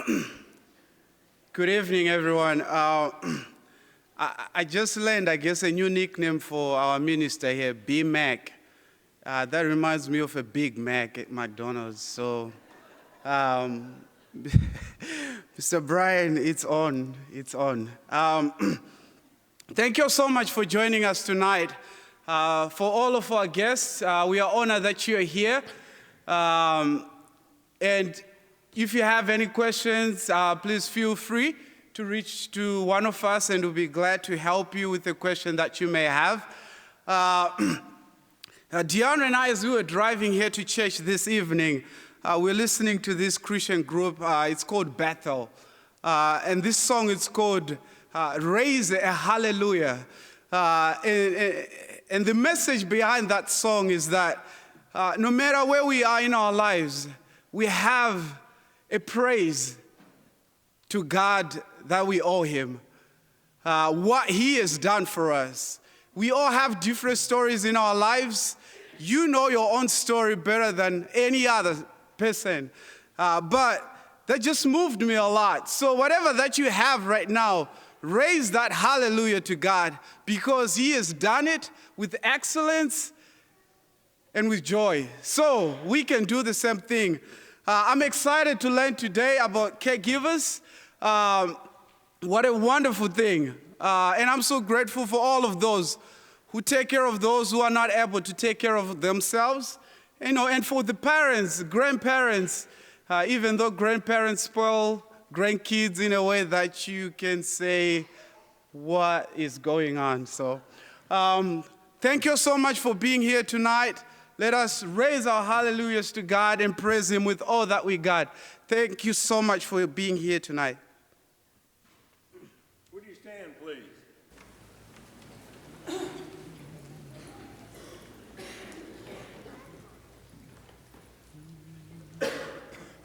Good evening, everyone. I just learned, I guess, a new nickname for our minister here, B-Mac. That reminds me of a Big Mac at McDonald's. So, Mr. Brian, it's on. Thank you so much for joining us tonight. For all of our guests, we are honored that you're here. And if you have any questions, please feel free to reach to one of us, and we'll be glad to help you with the question that you may have. Deanna and I, as we were driving here to church this evening, we're listening to this Christian group. It's called Bethel. And this song is called Raise a Hallelujah. And the message behind that song is that no matter where we are in our lives, we have a praise to God that we owe him, what he has done for us. We all have different stories in our lives. You know your own story better than any other person, but that just moved me a lot. So whatever that you have right now, raise that hallelujah to God, because he has done it with excellence and with joy. So we can do the same thing. I'm excited to learn today about caregivers. What a wonderful thing. And I'm so grateful for all of those who take care of those who are not able to take care of themselves. And for the parents, grandparents, even though grandparents spoil grandkids in a way that you can say, what is going on? So thank you so much for being here tonight. Let us raise our hallelujahs to God and praise him with all that we got. Thank you so much for being here tonight. Would you stand, please?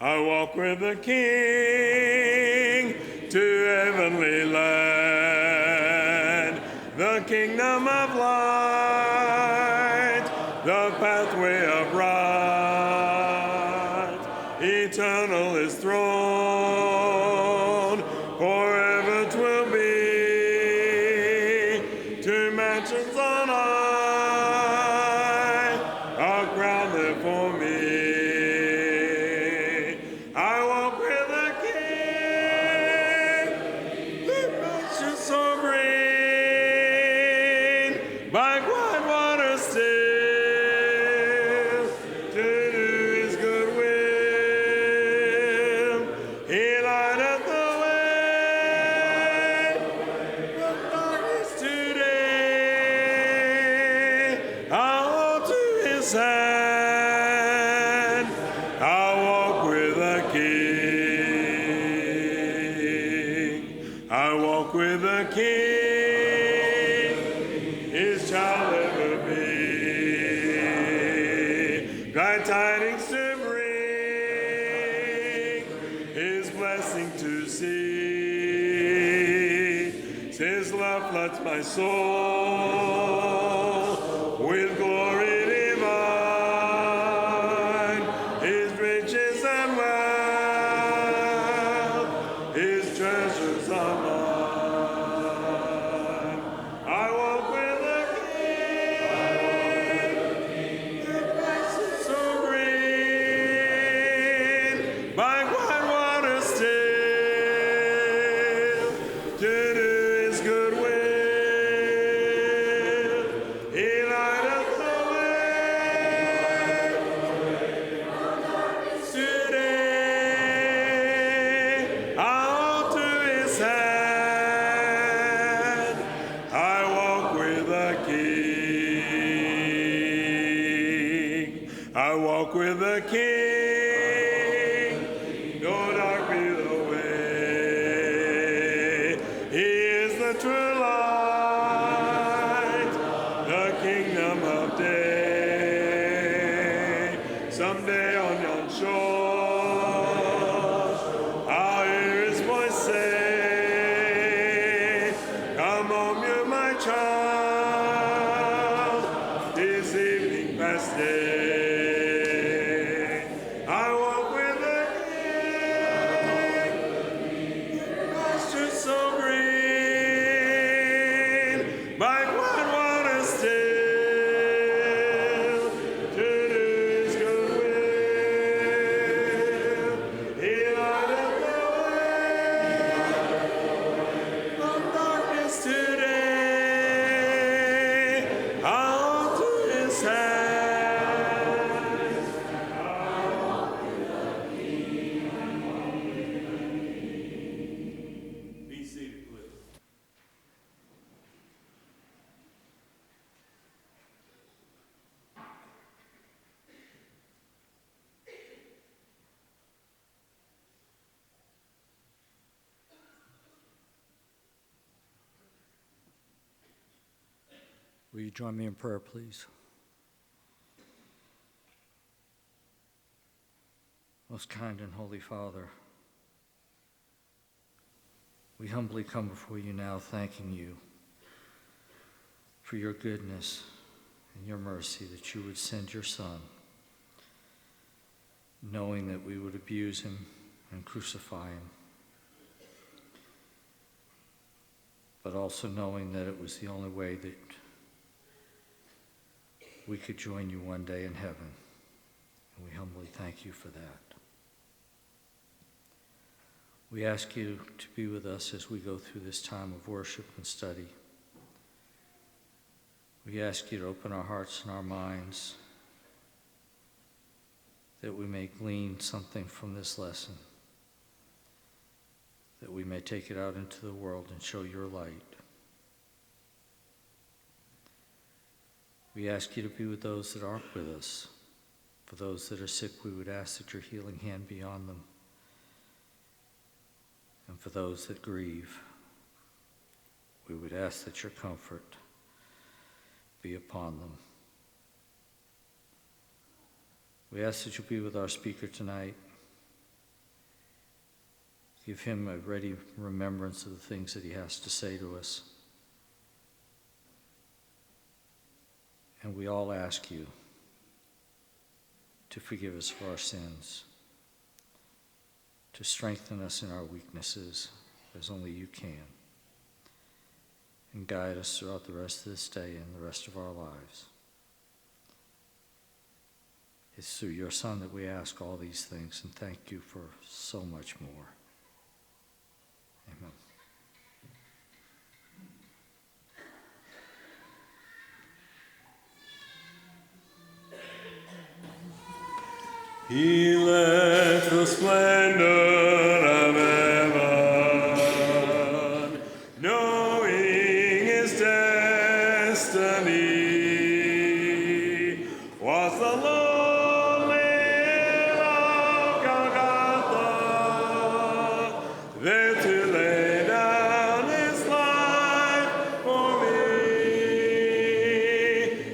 I walk with the King to heavenly land, the kingdom of light, the pathway of right. Eternal his throne, forever 'twill be. Two mansions on high are crowned there for me. I walk with the King, the pasture so green, by quiet waters still, to do his good will. He lighteth the way from darkness to day. I hold to his hand. I walk with the King. I walk with the King. His child ever be. Glad tidings to bring, his blessing to see. His love floods my soul with glory divine. His riches and wealth, his treasures are mine. I walk with the King, the pasture so green, by quiet waters still, to do his good will. He lighteth the way today. I hold to his hand. I walk with the King. I walk with the King. No dark be the way. He is the true light, the kingdom of day. Someday on yon shore, I'll hear his voice say, come home, you my child, this evening past day. I walk with the King, Will you join me in prayer, please? Most kind and holy Father, we humbly come before you now, thanking you for your goodness and your mercy that you would send your Son, knowing that we would abuse him and crucify him, but also knowing that it was the only way that we could join you one day in heaven. And we humbly thank you for that. We ask you to be with us as we go through this time of worship and study. We ask you to open our hearts and our minds that we may glean something from this lesson, that we may take it out into the world and show your light. We ask you to be with those that aren't with us. For those that are sick, we would ask that your healing hand be on them. And for those that grieve, we would ask that your comfort be upon them. We ask that you be with our speaker tonight. Give him a ready remembrance of the things that he has to say to us. And we all ask you to forgive us for our sins, to strengthen us in our weaknesses as only you can, and guide us throughout the rest of this day and the rest of our lives. It's through your Son that we ask all these things, and thank you for so much more. Amen. He left the splendor of heaven, knowing his destiny was the lonely of Golgotha, there to lay down his life for me.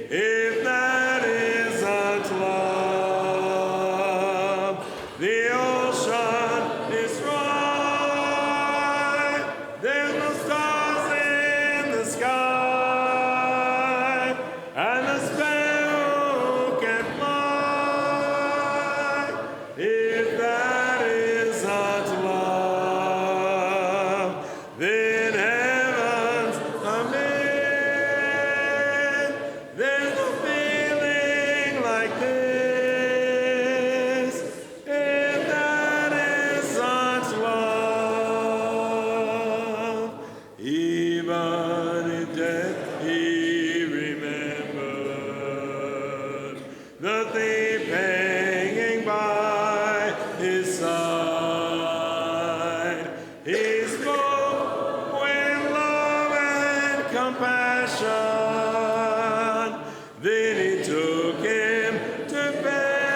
If that isn't love, the ocean is dry. There's no stars in the sky, and the sparrow can fly. If that isn't love, then heaven's amazed. There's no feeling like this. If that isn't love, even in death he remembered the thief hanging by his side. He spoke with love and compassion. Then he took him to paradise.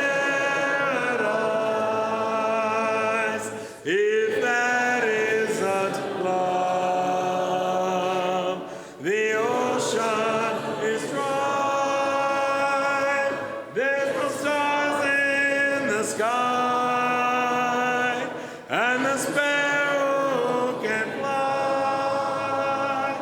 If that isn't love, the ocean is dry. There's no stars in the sky, and the sparrow can fly.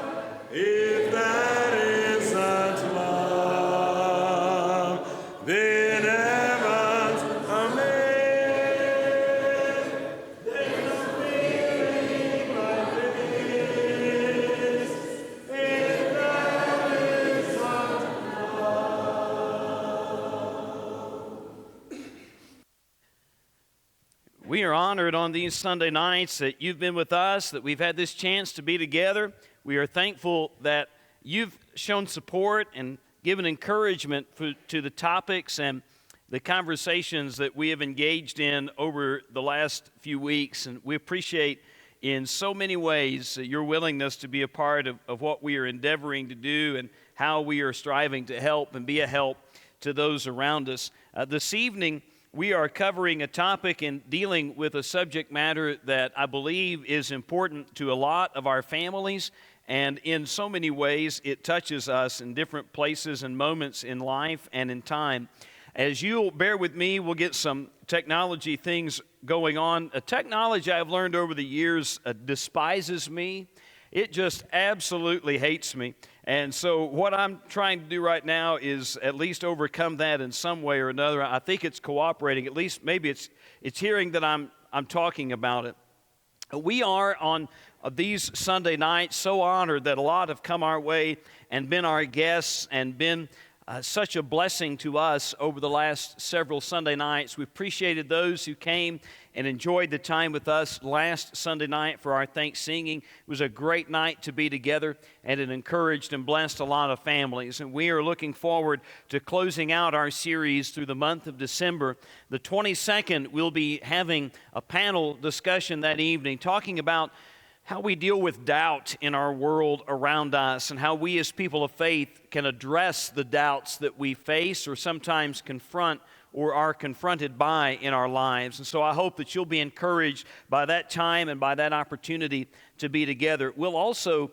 If that isn't love, then heaven's amazed. There's no feeling like this. If that isn't We are honored on these Sunday nights that you've been with us, that we've had this chance to be together. We are thankful that you've shown support and given encouragement to the topics and the conversations that we have engaged in over the last few weeks. And we appreciate in so many ways your willingness to be a part of what we are endeavoring to do and how we are striving to help and be a help to those around us. This evening, we are covering a topic and dealing with a subject matter that I believe is important to a lot of our families And in so many ways, it touches us in different places and moments in life and in time. As you'll bear with me, we'll get some technology things going on. Technology, I've learned over the years, despises me. It just absolutely hates me. And so what I'm trying to do right now is at least overcome that in some way or another. I think it's cooperating. At least maybe it's hearing that I'm talking about it. We are on these Sunday nights so honored that a lot have come our way and been our guests and been such a blessing to us over the last several Sunday nights. We appreciated those who came and enjoyed the time with us last Sunday night for our thanks singing. It was a great night to be together, and it encouraged and blessed a lot of families. And we are looking forward to closing out our series through the month of December. The 22nd, we'll be having a panel discussion that evening talking about how we deal with doubt in our world around us and how we as people of faith can address the doubts that we face or sometimes confront or are confronted by in our lives. And so I hope that you'll be encouraged by that time and by that opportunity to be together. We'll also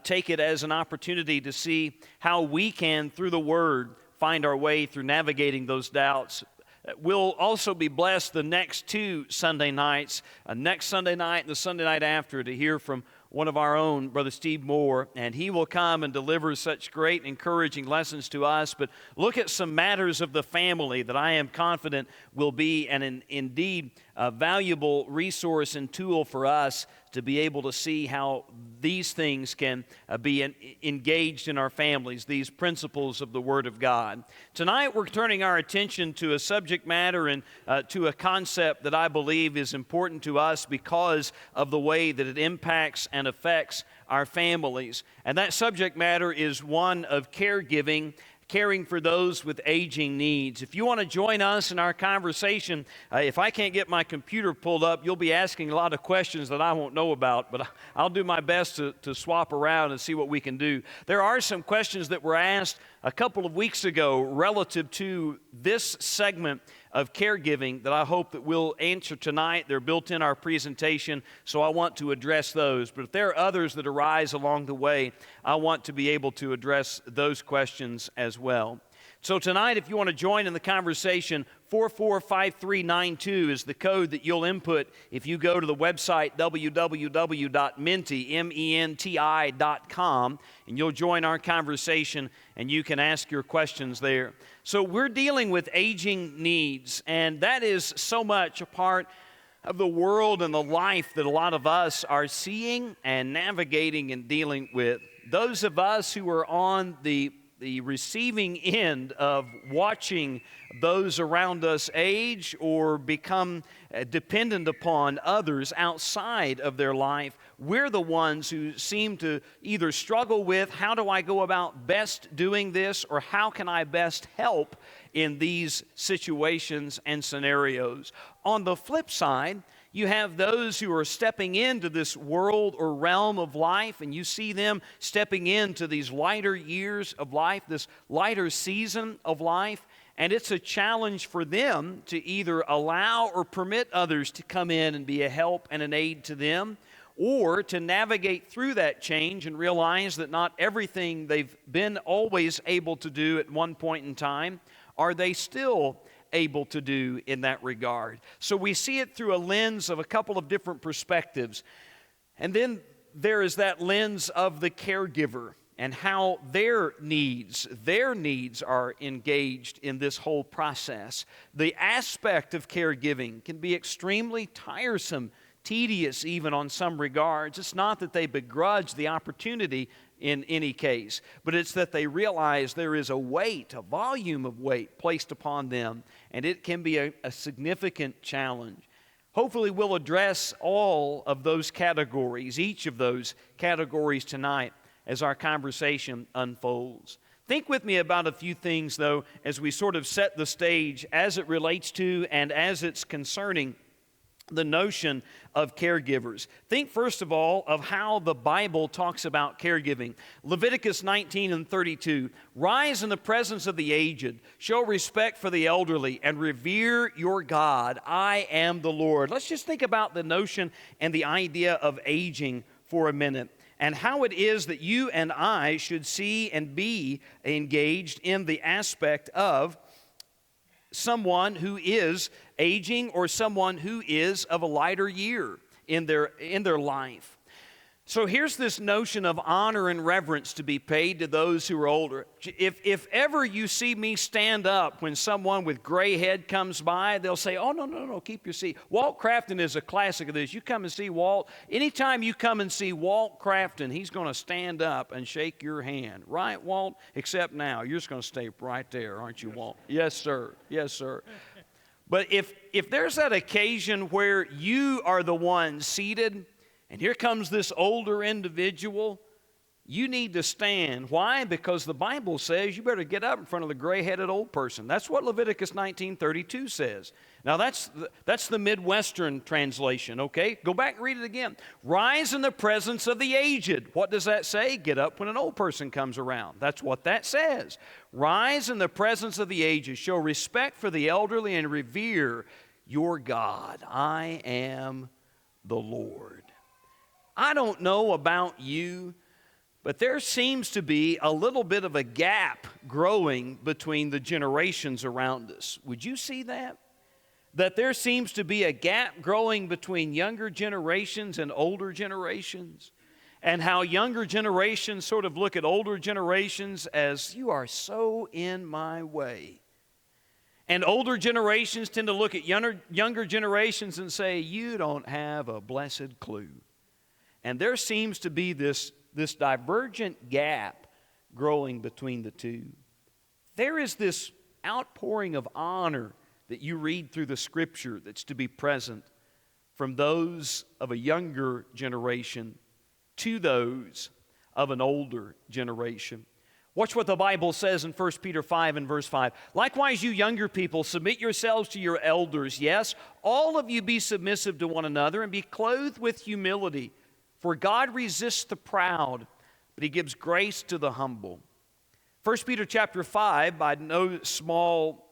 take it as an opportunity to see how we can, through the Word, find our way through navigating those doubts. We'll also be blessed the next two Sunday nights, next Sunday night and the Sunday night after, to hear from one of our own, Brother Steve Moore, and he will come and deliver such great, encouraging lessons to us, but look at some matters of the family that I am confident will be indeed a valuable resource and tool for us to be able to see how these things can be engaged in our families, these principles of the Word of God. Tonight we're turning our attention to a subject matter and to a concept that I believe is important to us because of the way that it impacts and affects our families. And that subject matter is one of caregiving, caring for those with aging needs. If you want to join us in our conversation, if I can't get my computer pulled up, you'll be asking a lot of questions that I won't know about, but I'll do my best to swap around and see what we can do. There are some questions that were asked a couple of weeks ago relative to this segment of caregiving that I hope that we'll answer tonight. They're built in our presentation, so I want to address those. But if there are others that arise along the way, I want to be able to address those questions as well. So tonight, if you want to join in the conversation, 445392 is the code that you'll input if you go to the website www.menti.com, and you'll join our conversation and you can ask your questions there. So we're dealing with aging needs, and that is so much a part of the world and the life that a lot of us are seeing and navigating and dealing with. Those of us who are on the receiving end of watching those around us age or become dependent upon others outside of their life, we're the ones who seem to either struggle with how do I go about best doing this, or how can I best help in these situations and scenarios. On the flip side, you have those who are stepping into this world or realm of life, and you see them stepping into these lighter years of life, this lighter season of life, and it's a challenge for them to either allow or permit others to come in and be a help and an aid to them, or to navigate through that change and realize that not everything they've been always able to do at one point in time are they still able to do in that regard. So we see it through a lens of a couple of different perspectives. And then there is that lens of the caregiver and how their needs are engaged in this whole process. The aspect of caregiving can be extremely tiresome, tedious even on some regards. It's not that they begrudge the opportunity in any case, but it's that they realize there is a weight, a volume of weight placed upon them, and it can be a significant challenge. Hopefully we'll address all of those categories, each of those categories tonight as our conversation unfolds. Think with me about a few things, though, as we sort of set the stage as it relates to and as it's concerning the notion of caregivers. Think first of all of how the Bible talks about caregiving. Leviticus 19:32, "Rise in the presence of the aged, show respect for the elderly, and revere your God. I am the Lord." Let's just think about the notion and the idea of aging for a minute. and how it is that you and I should see and be engaged in the aspect of someone who is aging or someone who is of a lighter year in their life. So here's this notion of honor and reverence to be paid to those who are older. If ever you see me stand up when someone with gray head comes by, they'll say, oh, no, keep your seat. Walt Crafton is a classic of this. You come and see Walt. Anytime you come and see Walt Crafton, he's going to stand up and shake your hand. Right, Walt? Except now, you're just going to stay right there, aren't you, Walt? Yes, sir. Yes, sir. But if there's that occasion where you are the one seated, and here comes this older individual, you need to stand. Why? Because the Bible says you better get up in front of the gray-headed old person. That's what Leviticus 19:32 says. Now, that's the Midwestern translation, okay? Go back and read it again. Rise in the presence of the aged. What does that say? Get up when an old person comes around. That's what that says. Rise in the presence of the aged. Show respect for the elderly and revere your God. I am the Lord. I don't know about you, but there seems to be a little bit of a gap growing between the generations around us. Would you see that? That there seems to be a gap growing between younger generations and older generations, and how younger generations sort of look at older generations as, you are so in my way. And older generations tend to look at younger generations and say, you don't have a blessed clue. And there seems to be this divergent gap growing between the two. There is this outpouring of honor that you read through the Scripture that's to be present from those of a younger generation to those of an older generation. Watch what the Bible says in 1 Peter 5 and verse 5. Likewise, you younger people, submit yourselves to your elders. Yes, all of you be submissive to one another and be clothed with humility. For God resists the proud, but He gives grace to the humble. 1 Peter chapter 5, by no small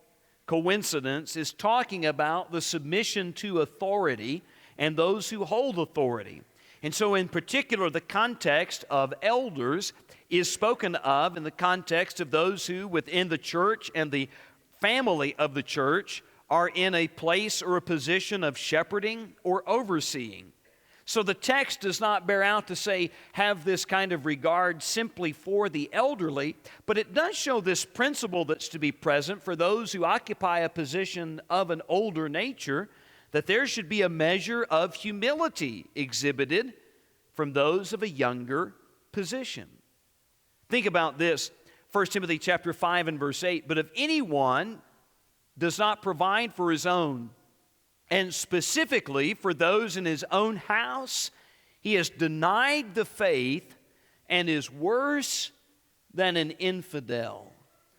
coincidence, is talking about the submission to authority and those who hold authority. And so in particular, the context of elders is spoken of in the context of those who within the church and the family of the church are in a place or a position of shepherding or overseeing. So the text does not bear out to say, have this kind of regard simply for the elderly, but it does show this principle that's to be present for those who occupy a position of an older nature, that there should be a measure of humility exhibited from those of a younger position. Think about this, 1 Timothy chapter 5 and verse 8, but if anyone does not provide for his own, and specifically for those in his own house, he has denied the faith and is worse than an infidel.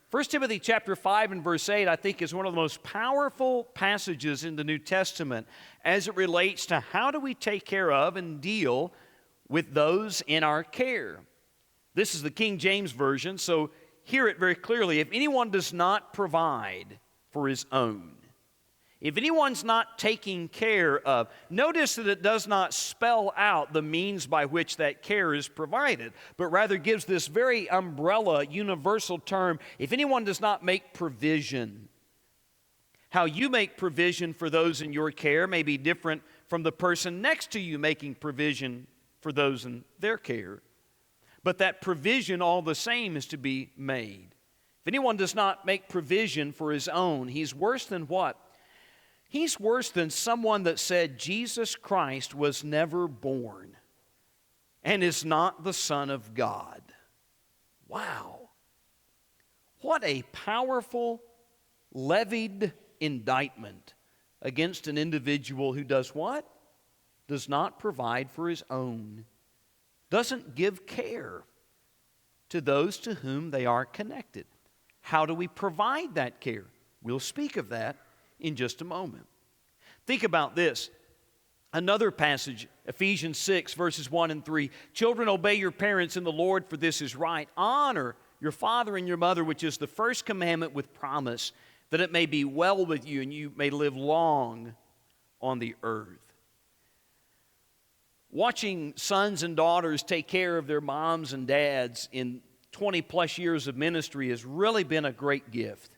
1 Timothy chapter 5 and verse 8, I think, is one of the most powerful passages in the New Testament as it relates to how do we take care of and deal with those in our care. This is the King James Version, so hear it very clearly. If anyone does not provide for his own, if anyone's not taking care of, notice that it does not spell out the means by which that care is provided, but rather gives this very umbrella, universal term, if anyone does not make provision. How you make provision for those in your care may be different from the person next to you making provision for those in their care. But that provision all the same is to be made. If anyone does not make provision for his own, he's worse than what? He's worse than someone that said Jesus Christ was never born and is not the Son of God. Wow. What a powerful, levied indictment against an individual who does what? Does not provide for his own. Doesn't give care to those to whom they are connected. How do we provide that care? We'll speak of that in just a moment. Think about this. Another passage, Ephesians 6, verses 1 and 3. Children, obey your parents in the Lord, for this is right. Honor your father and your mother, which is the first commandment with promise, that it may be well with you and you may live long on the earth. Watching sons and daughters take care of their moms and dads in 20 plus years of ministry has really been a great gift.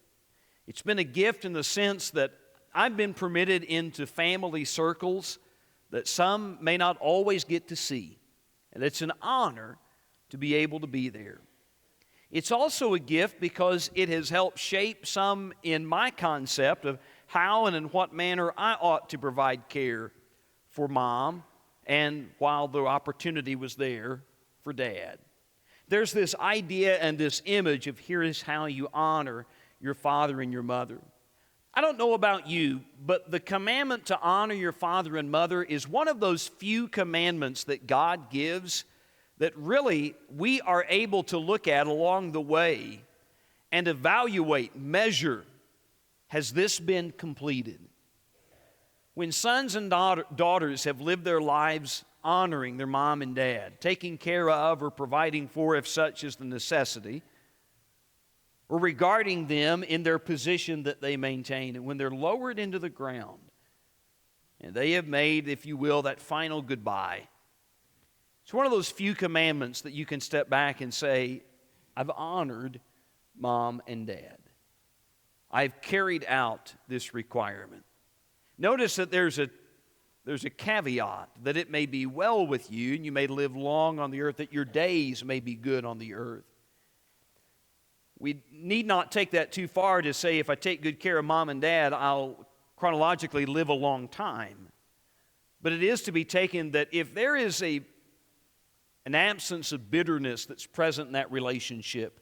It's been a gift in the sense that I've been permitted into family circles that some may not always get to see. And it's an honor to be able to be there. It's also a gift because it has helped shape some in my concept of how and in what manner I ought to provide care for mom, and while the opportunity was there, for dad. There's this idea and this image of here is how you honor your father and your mother. I don't know about you, but the commandment to honor your father and mother is one of those few commandments that God gives that really we are able to look at along the way and evaluate, measure, has this been completed? When sons and daughters have lived their lives honoring their mom and dad, taking care of or providing for if such is the necessity, or regarding them in their position that they maintain, and when they're lowered into the ground, and they have made, if you will, that final goodbye, it's one of those few commandments that you can step back and say, I've honored mom and dad. I've carried out this requirement. Notice that there's a caveat, that it may be well with you and you may live long on the earth, that your days may be good on the earth. We need not take that too far to say if I take good care of mom and dad, I'll chronologically live a long time. But it is to be taken that if there is an absence of bitterness that's present in that relationship,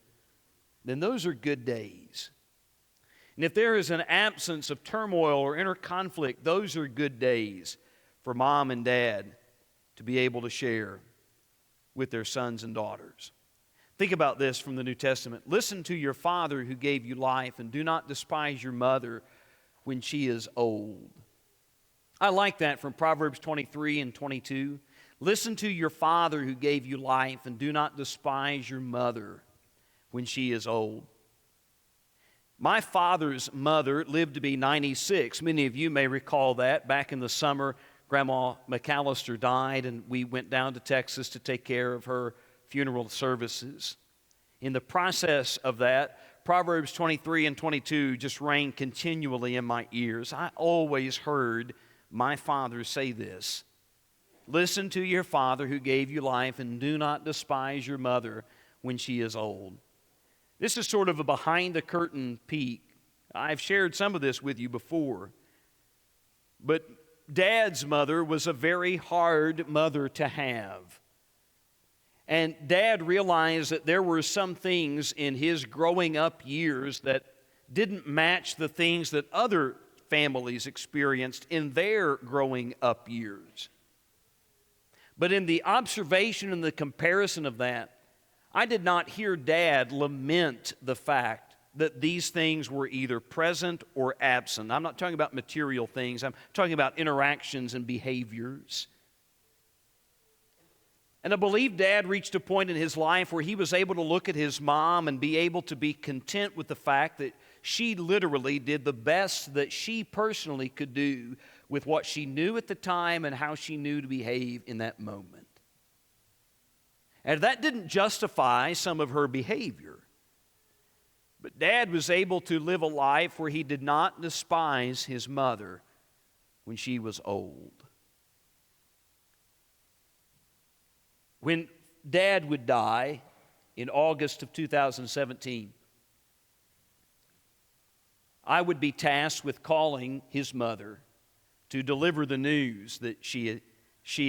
then those are good days. And if there is an absence of turmoil or inner conflict, those are good days for mom and dad to be able to share with their sons and daughters. Think about this from the New Testament. Listen to your father who gave you life, and do not despise your mother when she is old. I like that from Proverbs 23 and 22. Listen to your father who gave you life, and do not despise your mother when she is old. My father's mother lived to be 96. Many of you may recall that. Back in the summer, Grandma McAllister died, and we went down to Texas to take care of her funeral services. In the process of that, Proverbs 23 and 22 just rang continually in my ears. I always heard my father say this: listen to your father who gave you life, and do not despise your mother when she is old. This is sort of a behind-the-curtain peek. I've shared some of this with you before. But Dad's mother was a very hard mother to have. And Dad realized that there were some things in his growing up years that didn't match the things that other families experienced in their growing up years. But in the observation and the comparison of that, I did not hear Dad lament the fact that these things were either present or absent. I'm not talking about material things. I'm talking about interactions and behaviors. And I believe Dad reached a point in his life where he was able to look at his mom and be able to be content with the fact that she literally did the best that she personally could do with what she knew at the time and how she knew to behave in that moment. And that didn't justify some of her behavior. But Dad was able to live a life where he did not despise his mother when she was old. When Dad would die in August of 2017, I would be tasked with calling his mother to deliver the news that she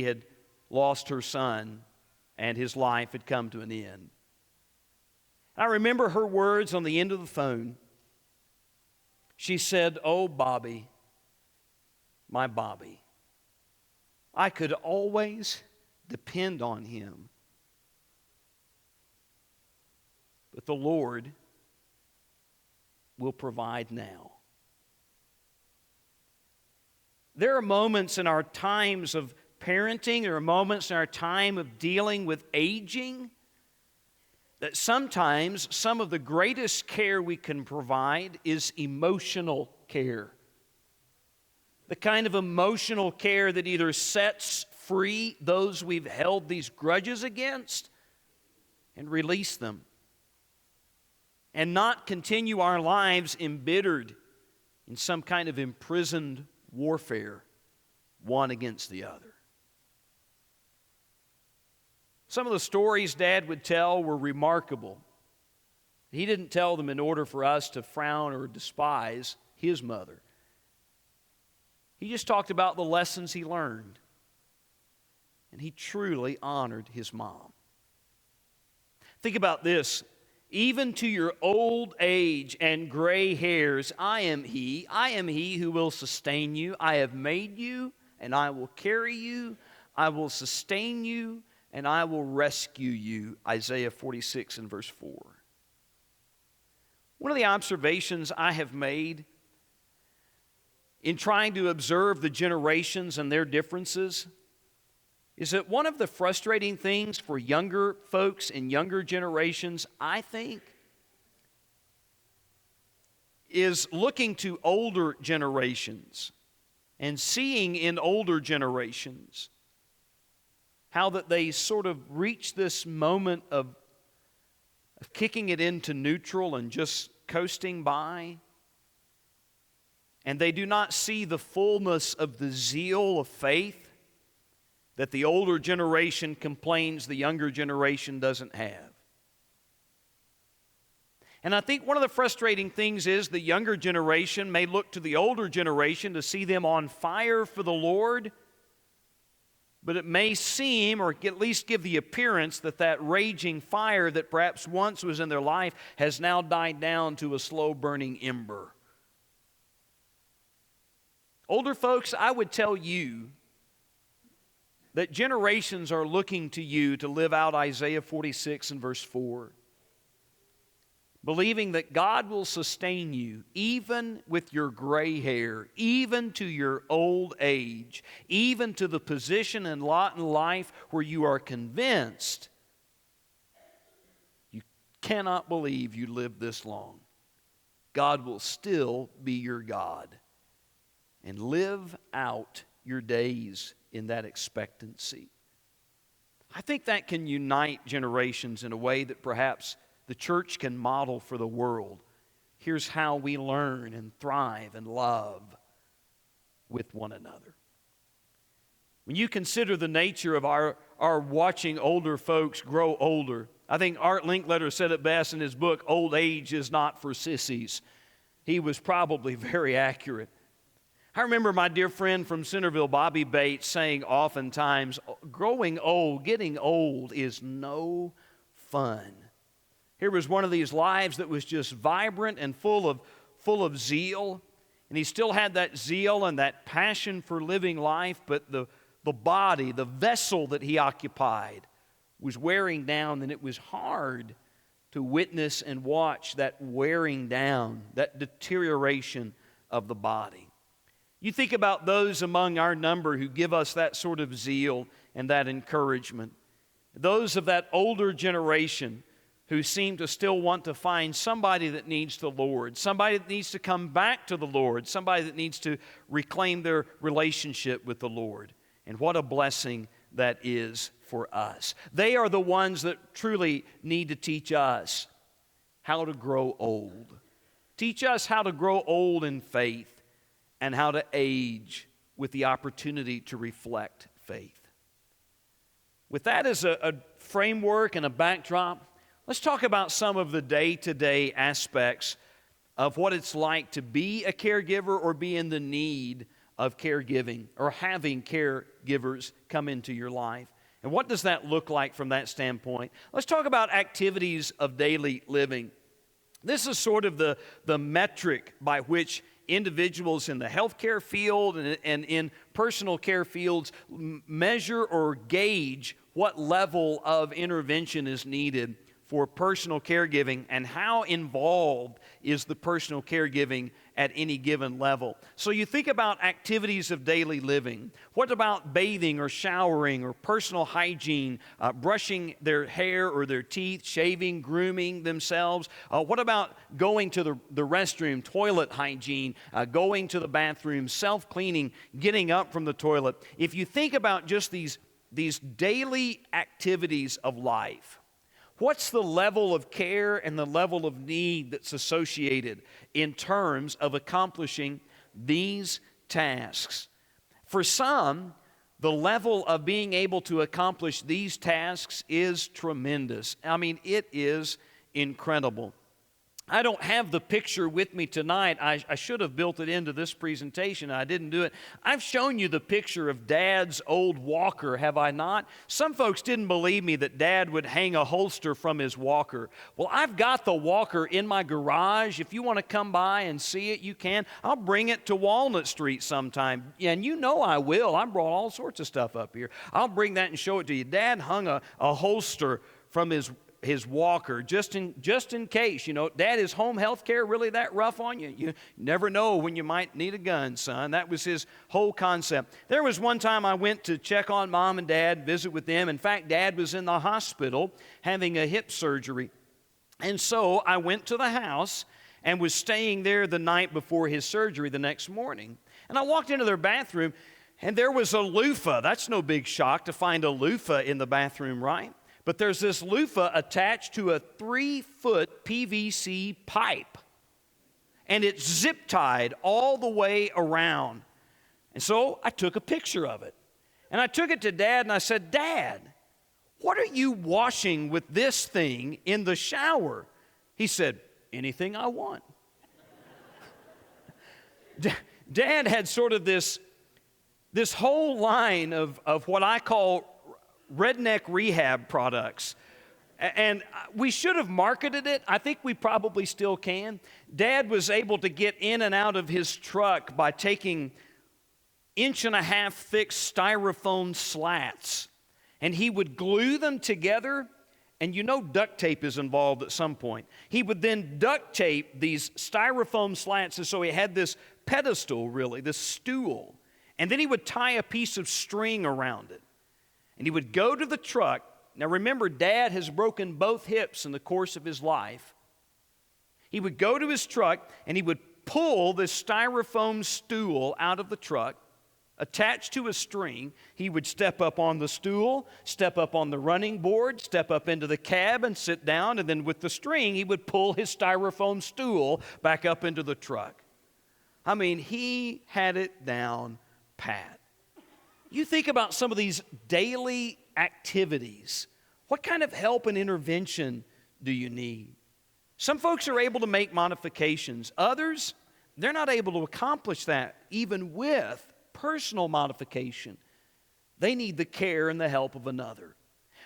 had lost her son and his life had come to an end. I remember her words on the end of the phone. She said, "Oh, Bobby, my Bobby, I could always depend on him. But the Lord will provide now." There are moments in our times of parenting, there are moments in our time of dealing with aging, that sometimes some of the greatest care we can provide is emotional care. The kind of emotional care that either sets free those we've held these grudges against and release them, and not continue our lives embittered in some kind of imprisoned warfare, one against the other. Some of the stories Dad would tell were remarkable. He didn't tell them in order for us to frown or despise his mother. He just talked about the lessons he learned. And he truly honored his mom. Think about this. Even to your old age and gray hairs, I am he who will sustain you. I have made you, and I will carry you. I will sustain you, and I will rescue you. Isaiah 46 and verse 4. One of the observations I have made in trying to observe the generations and their differences is that one of the frustrating things for younger folks and younger generations, I think, is looking to older generations and seeing in older generations how that they sort of reach this moment of kicking it into neutral and just coasting by. And they do not see the fullness of the zeal of faith that the older generation complains the younger generation doesn't have. And I think one of the frustrating things is the younger generation may look to the older generation to see them on fire for the Lord, but it may seem, or at least give the appearance, that that raging fire that perhaps once was in their life has now died down to a slow-burning ember. Older folks, I would tell you that generations are looking to you to live out Isaiah 46 and verse 4, believing that God will sustain you even with your gray hair, even to your old age, even to the position and lot in life where you are convinced you cannot believe you lived this long. God will still be your God, and live out your days in that expectancy. I think that can unite generations in a way that perhaps the church can model for the world. Here's how we learn and thrive and love with one another. When you consider the nature of our watching older folks grow older, I think Art Linkletter said it best in his book, Old Age is Not for Sissies. He was probably very accurate. I remember my dear friend from Centerville, Bobby Bates, saying oftentimes, growing old, getting old is no fun. Here was one of these lives that was just vibrant and full of zeal. And he still had that zeal and that passion for living life, but the body, the vessel that he occupied was wearing down, and it was hard to witness and watch that wearing down, that deterioration of the body. You think about those among our number who give us that sort of zeal and that encouragement. Those of that older generation who seem to still want to find somebody that needs the Lord, somebody that needs to come back to the Lord, somebody that needs to reclaim their relationship with the Lord. And what a blessing that is for us. They are the ones that truly need to teach us how to grow old. Teach us how to grow old in faith, and how to age with the opportunity to reflect faith. With that as a framework and a backdrop, let's talk about some of the day-to-day aspects of what it's like to be a caregiver or be in the need of caregiving or having caregivers come into your life. And what does that look like from that standpoint? Let's talk about activities of daily living. This is sort of the metric by which individuals in the healthcare field and in personal care fields measure or gauge what level of intervention is needed for personal caregiving and how involved is the personal caregiving at any given level. So you think about activities of daily living. What about bathing or showering or personal hygiene, brushing their hair or their teeth, shaving, grooming themselves? What about going to the restroom, toilet hygiene, going to the bathroom, self-cleaning, getting up from the toilet? If you think about just these daily activities of life, what's the level of care and the level of need that's associated in terms of accomplishing these tasks? For some, the level of being able to accomplish these tasks is tremendous. I mean, it is incredible. I don't have the picture with me tonight. I should have built it into this presentation. I didn't do it. I've shown you the picture of Dad's old walker, have I not? Some folks didn't believe me that Dad would hang a holster from his walker. Well, I've got the walker in my garage. If you want to come by and see it, you can. I'll bring it to Walnut Street sometime. And you know I will. I brought all sorts of stuff up here. I'll bring that and show it to you. Dad hung a holster from his walker, just in case. You know, Dad, is home health care really that rough on you? You never know when you might need a gun, son. That was his whole concept. There was one time I went to check on Mom and Dad, visit with them. In fact, Dad was in the hospital having a hip surgery. And so I went to the house and was staying there the night before his surgery the next morning. And I walked into their bathroom, and there was a loofah. That's no big shock to find a loofah in the bathroom, right? But there's this loofah attached to a 3-foot PVC pipe. And it's zip-tied all the way around. And so I took a picture of it. And I took it to Dad and I said, Dad, what are you washing with this thing in the shower? He said, anything I want. Dad had sort of this whole line of what I call redneck rehab products. And we should have marketed it. I think we probably still can. Dad was able to get in and out of his truck by taking 1.5-inch thick styrofoam slats. And he would glue them together. And you know duct tape is involved at some point. He would then duct tape these styrofoam slats. And so he had this pedestal, really, this stool. And then he would tie a piece of string around it. And he would go to the truck. Now remember, Dad has broken both hips in the course of his life. He would go to his truck and he would pull this styrofoam stool out of the truck, attached to a string. He would step up on the stool, step up on the running board, step up into the cab and sit down, and then with the string he would pull his styrofoam stool back up into the truck. I mean, he had it down pat. You think about some of these daily activities. What kind of help and intervention do you need? Some folks are able to make modifications. Others, they're not able to accomplish that even with personal modification. They need the care and the help of another.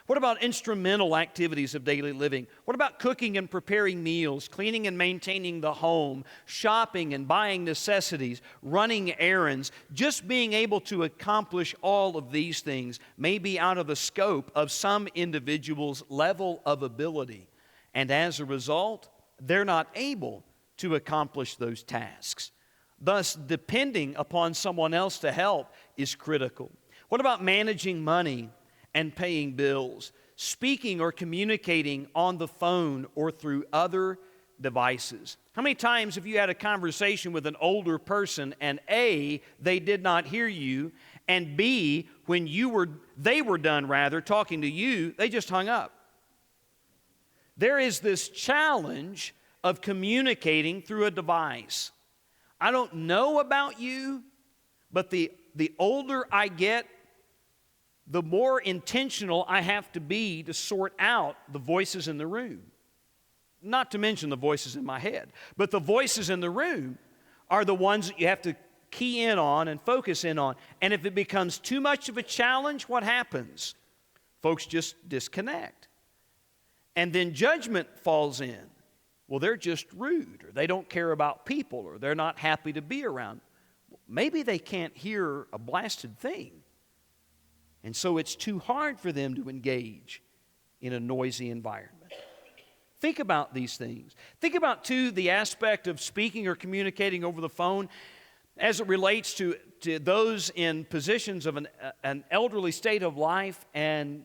What about instrumental activities of daily living? What about cooking and preparing meals, cleaning and maintaining the home, shopping and buying necessities, running errands? Just being able to accomplish all of these things may be out of the scope of some individual's level of ability. And as a result, they're not able to accomplish those tasks. Thus, depending upon someone else to help is critical. What about managing money and paying bills, speaking or communicating on the phone or through other devices? How many times have you had a conversation with an older person and A, they did not hear you, and B, when they were done talking to you, they just hung up? There is this challenge of communicating through a device. I don't know about you, but the older I get, the more intentional I have to be to sort out the voices in the room. Not to mention the voices in my head. But the voices in the room are the ones that you have to key in on and focus in on. And if it becomes too much of a challenge, what happens? Folks just disconnect. And then judgment falls in. Well, they're just rude, or they don't care about people, or they're not happy to be around. Maybe they can't hear a blasted thing. And so it's too hard for them to engage in a noisy environment. Think about these things. Think about, too, the aspect of speaking or communicating over the phone as it relates to those in positions of an elderly state of life and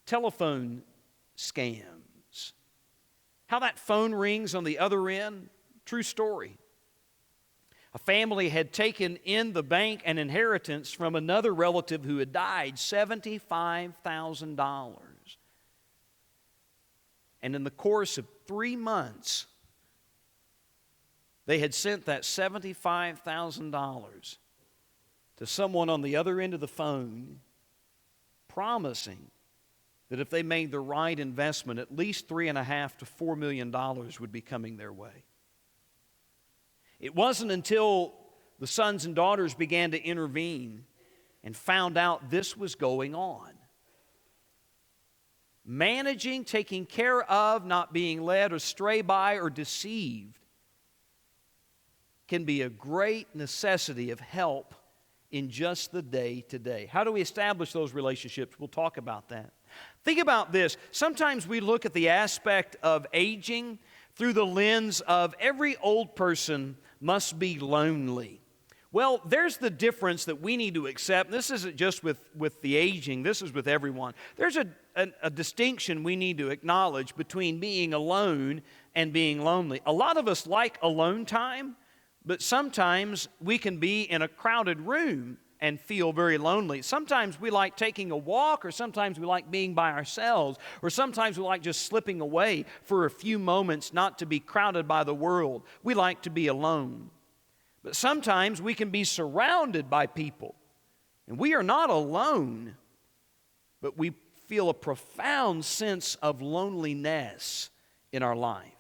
telephone scams. How that phone rings on the other end, true story. A family had taken in the bank an inheritance from another relative who had died, $75,000. And in the course of 3 months, they had sent that $75,000 to someone on the other end of the phone, promising that if they made the right investment, at least $3.5 to $4 million would be coming their way. It wasn't until the sons and daughters began to intervene and found out this was going on. Managing, taking care of, not being led astray by or deceived can be a great necessity of help in just the day-to-day. How do we establish those relationships? We'll talk about that. Think about this. Sometimes we look at the aspect of aging through the lens of every old person must be lonely. Well, there's the difference that we need to accept. This isn't just with the aging. This is with everyone. There's a distinction we need to acknowledge between being alone and being lonely. A lot of us like alone time, but sometimes we can be in a crowded room and feel very lonely. Sometimes we like taking a walk, or sometimes we like being by ourselves, or sometimes we like just slipping away for a few moments not to be crowded by the world. We like to be alone. But sometimes we can be surrounded by people, and we are not alone, but we feel a profound sense of loneliness in our life.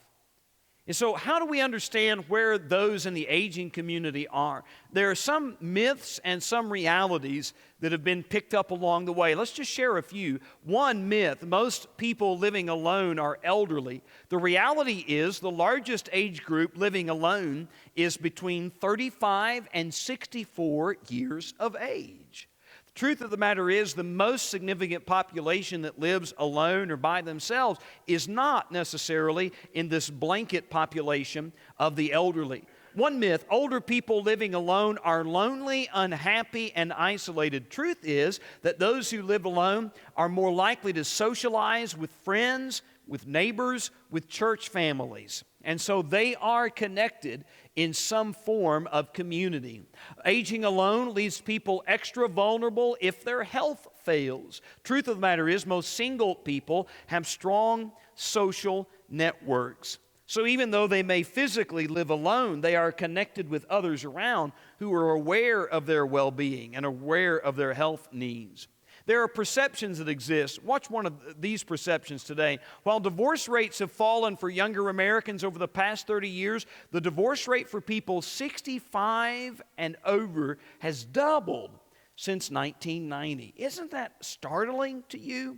And so how do we understand where those in the aging community are? There are some myths and some realities that have been picked up along the way. Let's just share a few. One myth: most people living alone are elderly. The reality is the largest age group living alone is between 35 and 64 years of age. The truth of the matter is the most significant population that lives alone or by themselves is not necessarily in this blanket population of the elderly. One myth: older people living alone are lonely, unhappy, and isolated. Truth is that those who live alone are more likely to socialize with friends, with neighbors, with church families. And so they are connected in some form of community. Aging alone leaves people extra vulnerable if their health fails. Truth of the matter is, most single people have strong social networks. So even though they may physically live alone, they are connected with others around who are aware of their well-being and aware of their health needs. There are perceptions that exist. Watch one of these perceptions today. While divorce rates have fallen for younger Americans over the past 30 years, the divorce rate for people 65 and over has doubled since 1990. Isn't that startling to you?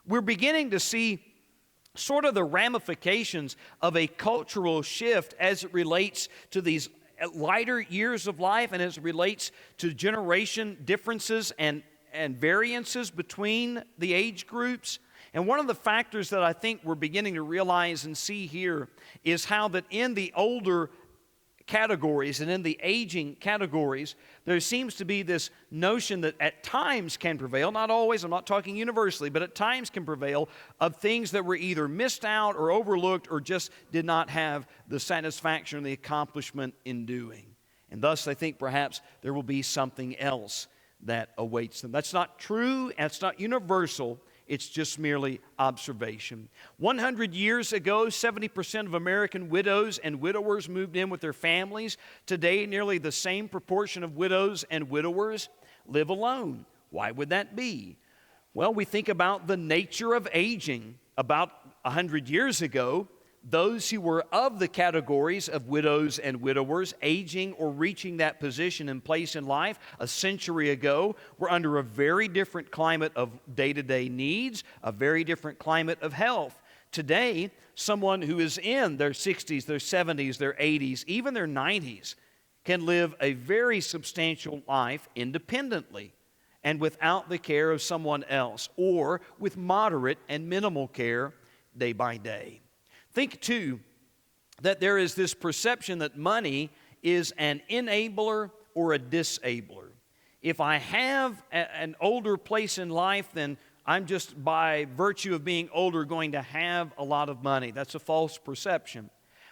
We're beginning to see sort of the ramifications of a cultural shift as it relates to these lighter years of life and as it relates to generation differences and variances between the age groups. And one of the factors that I think we're beginning to realize and see here is how that in the older categories and in the aging categories, there seems to be this notion that at times can prevail, not always, I'm not talking universally, but at times can prevail, of things that were either missed out or overlooked or just did not have the satisfaction or the accomplishment in doing. And thus, I think perhaps there will be something else that awaits them. That's not true, and it's not universal. It's just merely observation. 100 years ago, 70% of American widows and widowers moved in with their families. Today, nearly the same proportion of widows and widowers live alone. Why would that be? Well, we think about the nature of aging. About 100 years ago, those who were of the categories of widows and widowers, aging or reaching that position and place in life a century ago, were under a very different climate of day-to-day needs, a very different climate of health. Today, someone who is in their 60s, their 70s, their 80s, even their 90s, can live a very substantial life independently and without the care of someone else, or with moderate and minimal care day by day. Think, too, that there is this perception that money is an enabler or a disabler. If I have an older place in life, then I'm just, by virtue of being older, going to have a lot of money. That's a false perception.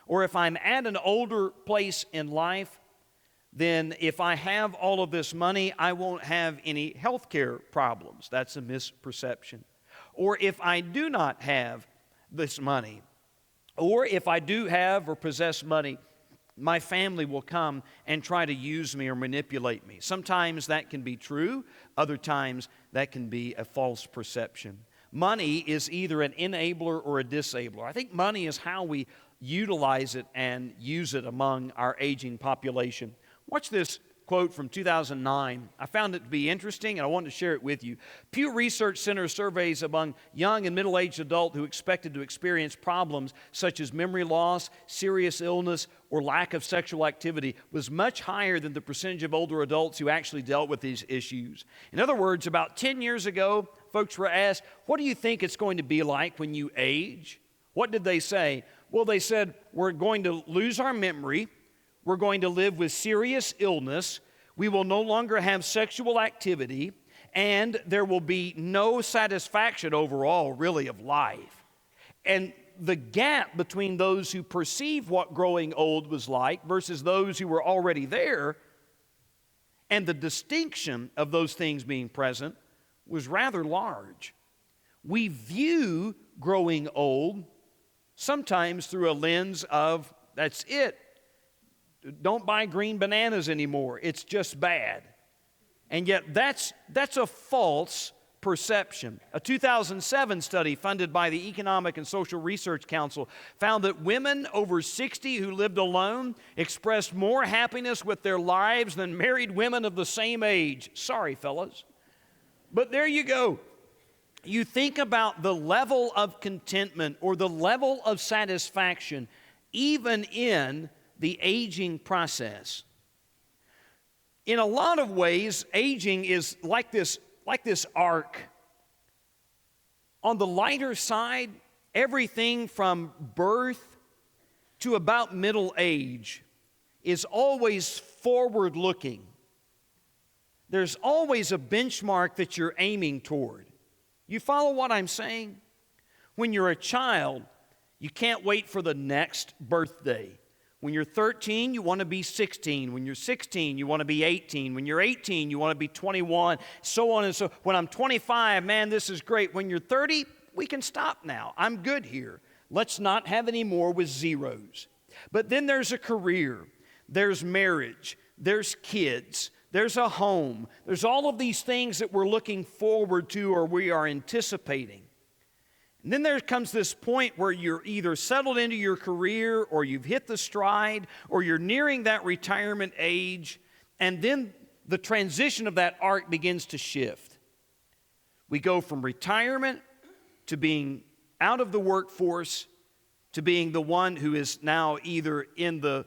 Or if I'm at an older place in life, then if I have all of this money, I won't have any health care problems. That's a misperception. Or if I do not have this money, or if I do have or possess money, my family will come and try to use me or manipulate me. Sometimes that can be true. Other times that can be a false perception. Money is either an enabler or a disabler. I think money is how we utilize it and use it among our aging population. Watch this quote from 2009. I found it to be interesting, and I wanted to share it with you. Pew Research Center surveys among young and middle-aged adults who expected to experience problems such as memory loss, serious illness, or lack of sexual activity was much higher than the percentage of older adults who actually dealt with these issues. In other words, about 10 years ago, folks were asked, what do you think it's going to be like when you age? What did they say? Well, they said, we're going to lose our memory. We're going to live with serious illness. We will no longer have sexual activity, and there will be no satisfaction overall, really, of life. And the gap between those who perceive what growing old was like versus those who were already there, and the distinction of those things being present, was rather large. We view growing old sometimes through a lens of, that's it. Don't buy green bananas anymore. It's just bad. And yet that's a false perception. A 2007 study funded by the Economic and Social Research Council found that women over 60 who lived alone expressed more happiness with their lives than married women of the same age. Sorry, fellas. But there you go. You think about the level of contentment or the level of satisfaction even in the aging process. In a lot of ways, aging is like this arc. On the lighter side, everything from birth to about middle age is always forward-looking. There's always a benchmark that you're aiming toward. You follow what I'm saying? When you're a child, you can't wait for the next birthday. When you're 13, you want to be 16. When you're 16, you want to be 18. When you're 18, you want to be 21, so on and so. When I'm 25, man, this is great. When you're 30, we can stop now. I'm good here. Let's not have any more with zeros. But then there's a career. There's marriage. There's kids. There's a home. There's all of these things that we're looking forward to or we are anticipating. And then there comes this point where you're either settled into your career or you've hit the stride or you're nearing that retirement age, and then the transition of that arc begins to shift. We go from retirement to being out of the workforce to being the one who is now either in the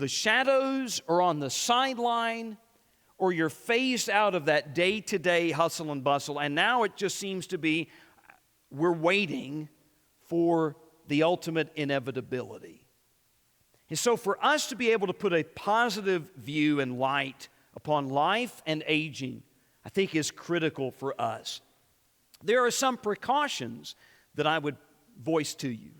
shadows or on the sideline, or you're phased out of that day-to-day hustle and bustle, and now it just seems to be we're waiting for the ultimate inevitability. And so for us to be able to put a positive view and light upon life and aging, I think is critical for us. There are some precautions that I would voice to you.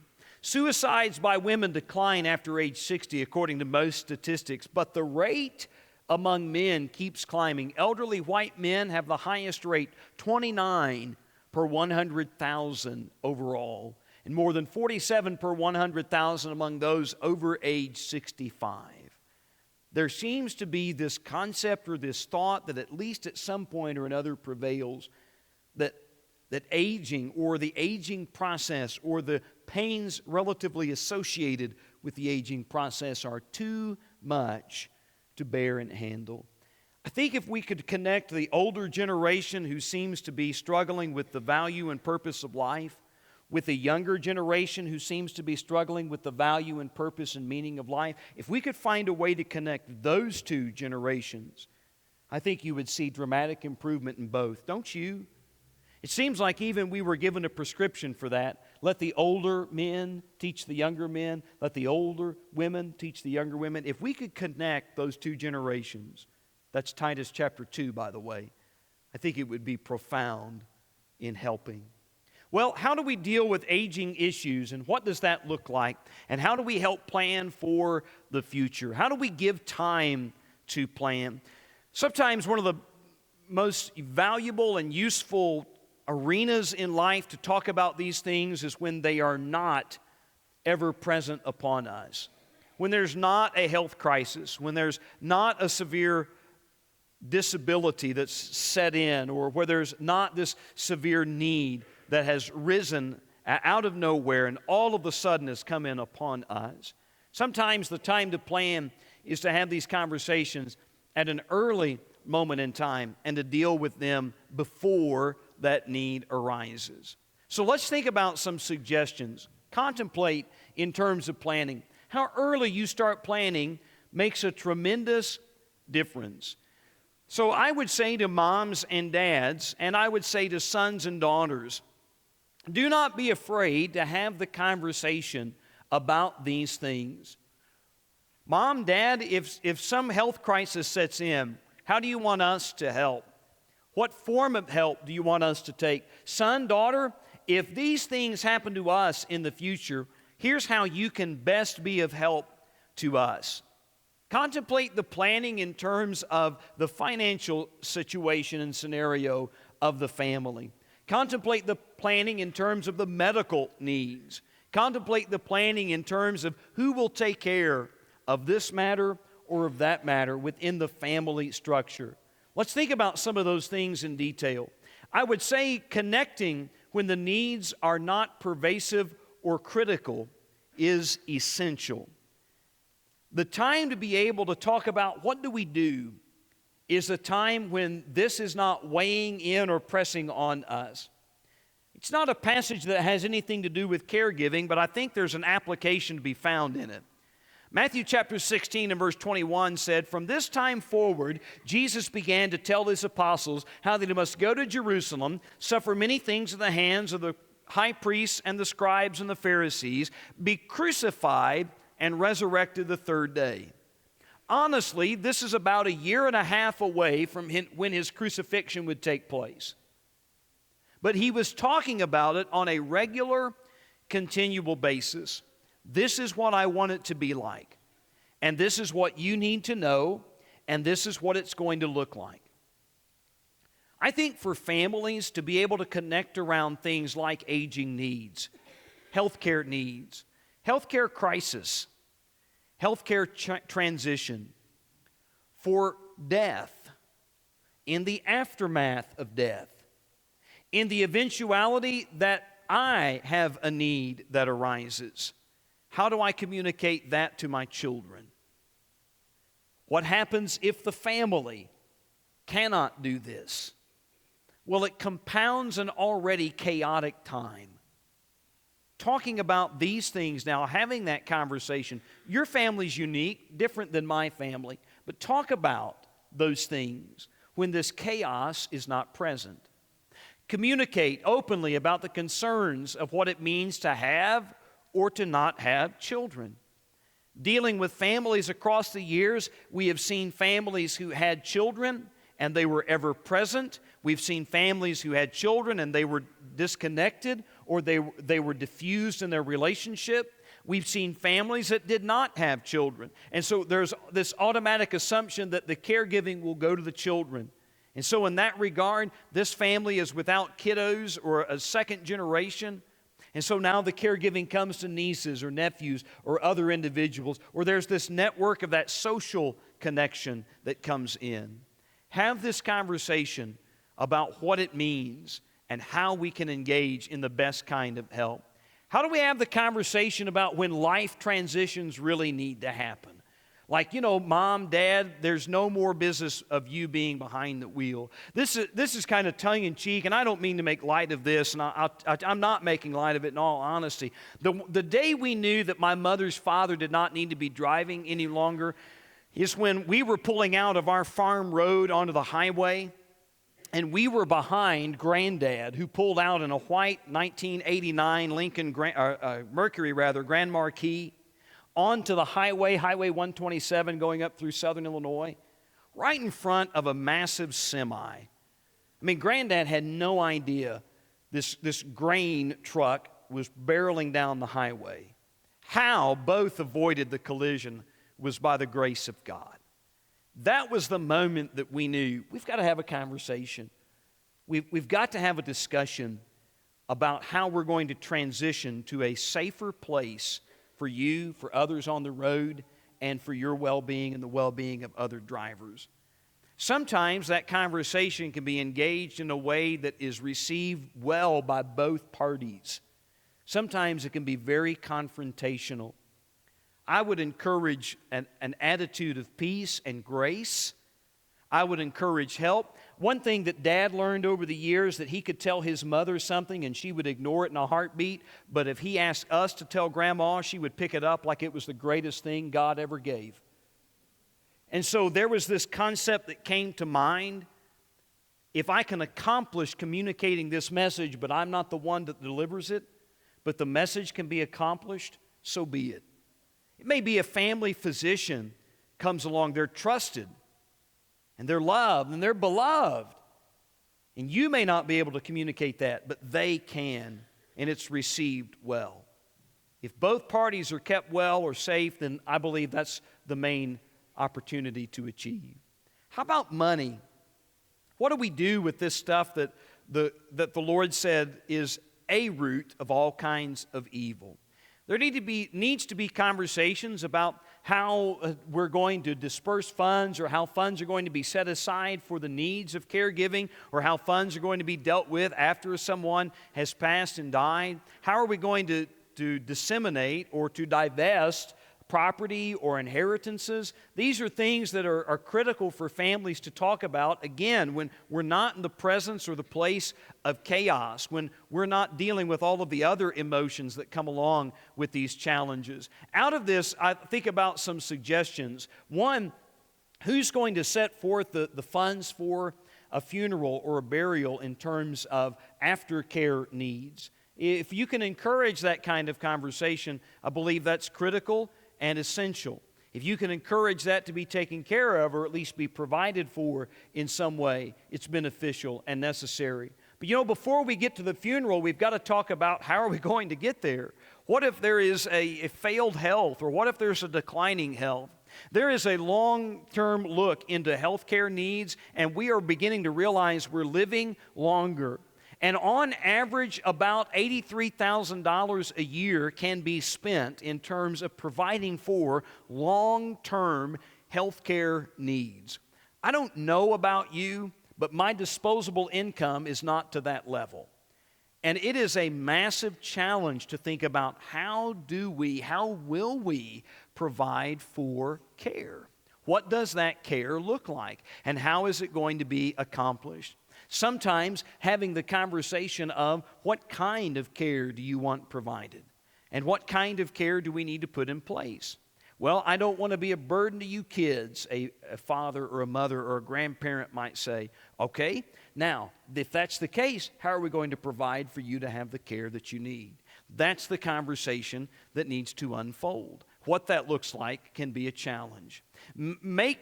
Suicides by women decline after age 60 according to most statistics, but the rate among men keeps climbing. Elderly white men have the highest rate, 29 per 100,000 overall, and more than 47 per 100,000 among those over age 65. There seems to be this concept or this thought that at least at some point or another prevails that aging or the aging process or the pains relatively associated with the aging process are too much to bear and handle. I think if we could connect the older generation who seems to be struggling with the value and purpose of life with the younger generation who seems to be struggling with the value and purpose and meaning of life, if we could find a way to connect those two generations, I think you would see dramatic improvement in both. Don't you? It seems like even we were given a prescription for that Let the older men teach the younger men. Let the older women teach the younger women. If we could connect those two generations, that's Titus chapter 2, by the way, I think it would be profound in helping. Well, how do we deal with aging issues, and what does that look like? And how do we help plan for the future? How do we give time to plan? Sometimes one of the most valuable and useful arenas in life to talk about these things is when they are not ever present upon us. When there's not a health crisis, when there's not a severe disability that's set in, or where there's not this severe need that has risen out of nowhere and all of a sudden has come in upon us. Sometimes the time to plan is to have these conversations at an early moment in time and to deal with them before that need arises. So let's think about some suggestions. Contemplate in terms of planning. How early you start planning makes a tremendous difference. So I would say to moms and dads, and I would say to sons and daughters, do not be afraid to have the conversation about these things. Mom, Dad, if some health crisis sets in, how do you want us to help? What form of help do you want us to take? Son, daughter, if these things happen to us in the future, here's how you can best be of help to us. Contemplate the planning in terms of the financial situation and scenario of the family. Contemplate the planning in terms of the medical needs. Contemplate the planning in terms of who will take care of this matter or of that matter within the family structure. Let's think about some of those things in detail. I would say connecting when the needs are not pervasive or critical is essential. The time to be able to talk about what do we do is a time when this is not weighing in or pressing on us. It's not a passage that has anything to do with caregiving, but I think there's an application to be found in it. Matthew chapter 16 and verse 21 said, "From this time forward, Jesus began to tell his apostles how that he must go to Jerusalem, suffer many things at the hands of the high priests and the scribes and the Pharisees, be crucified and resurrected the third day." Honestly, this is about a year and a half away from when his crucifixion would take place. But he was talking about it on a regular, continual basis. This is what I want it to be like. And this is what you need to know. And this is what it's going to look like. I think for families to be able to connect around things like aging needs, healthcare crisis, healthcare transition, for death, in the aftermath of death, in the eventuality that I have a need that arises. How do I communicate that to my children? What happens if the family cannot do this? Well, it compounds an already chaotic time. Talking about these things now, having that conversation. Your family's unique, different than my family, but talk about those things when this chaos is not present. Communicate openly about the concerns of what it means to have or to not have children. Dealing with families across the years, we have seen families who had children and they were ever present. We've seen families who had children and they were disconnected or they were diffused in their relationship. We've seen families that did not have children. And so there's this automatic assumption that the caregiving will go to the children. And so in that regard, this family is without kiddos or a second generation. And so now the caregiving comes to nieces or nephews or other individuals, or there's this network of that social connection that comes in. Have this conversation about what it means and how we can engage in the best kind of help. How do we have the conversation about when life transitions really need to happen? Like, Mom, Dad, there's no more business of you being behind the wheel. This is kind of tongue-in-cheek, and I don't mean to make light of this, and I'm not making light of it in all honesty. The day we knew that my mother's father did not need to be driving any longer is when we were pulling out of our farm road onto the highway, and we were behind Granddad, who pulled out in a white 1989 Lincoln Mercury Grand Marquis onto the Highway 127 going up through southern Illinois, right in front of a massive semi. I mean, Granddad had no idea this grain truck was barreling down the highway. How both avoided the collision was by the grace of God. That was the moment that we knew we've got to have a conversation. We've got to have a discussion about how we're going to transition to a safer place for you, for others on the road, and for your well-being and the well-being of other drivers. Sometimes that conversation can be engaged in a way that is received well by both parties. Sometimes it can be very confrontational. I would encourage an attitude of peace and grace. I would encourage help. One thing that Dad learned over the years, that he could tell his mother something and she would ignore it in a heartbeat, but if he asked us to tell Grandma, she would pick it up like it was the greatest thing God ever gave. And so there was this concept that came to mind. If I can accomplish communicating this message, but I'm not the one that delivers it, but the message can be accomplished, so be it. It may be a family physician comes along. They're trusted, and they're loved, and they're beloved. And you may not be able to communicate that, but they can, and it's received well. If both parties are kept well or safe, then I believe that's the main opportunity to achieve. How about money? What do we do with this stuff that the Lord said is a root of all kinds of evil? There needs to be conversations about how we're going to disperse funds, or how funds are going to be set aside for the needs of caregiving, or how funds are going to be dealt with after someone has passed and died. How are we going to disseminate or to divest property or inheritances? These are things that are critical for families to talk about, again, when we're not in the presence or the place of chaos, when we're not dealing with all of the other emotions that come along with these challenges. Out of this, I think about some suggestions. One, who's going to set forth the funds for a funeral or a burial in terms of aftercare needs? If you can encourage that kind of conversation, I believe that's critical and essential. If you can encourage that to be taken care of, or at least be provided for in some way, it's beneficial and necessary. But before we get to the funeral, we've got to talk about how are we going to get there. What if there is a failed health, or what if there's a declining health? There is a long-term look into healthcare needs, and we are beginning to realize we're living longer. And on average, about $83,000 a year can be spent in terms of providing for long-term health care needs. I don't know about you, but my disposable income is not to that level. And it is a massive challenge to think about how will we provide for care? What does that care look like? And how is it going to be accomplished? Sometimes having the conversation of what kind of care do you want provided? And what kind of care do we need to put in place? Well, I don't want to be a burden to you kids, a father or a mother or a grandparent might say. Okay, now, if that's the case, how are we going to provide for you to have the care that you need? That's the conversation that needs to unfold. What that looks like can be a challenge. Make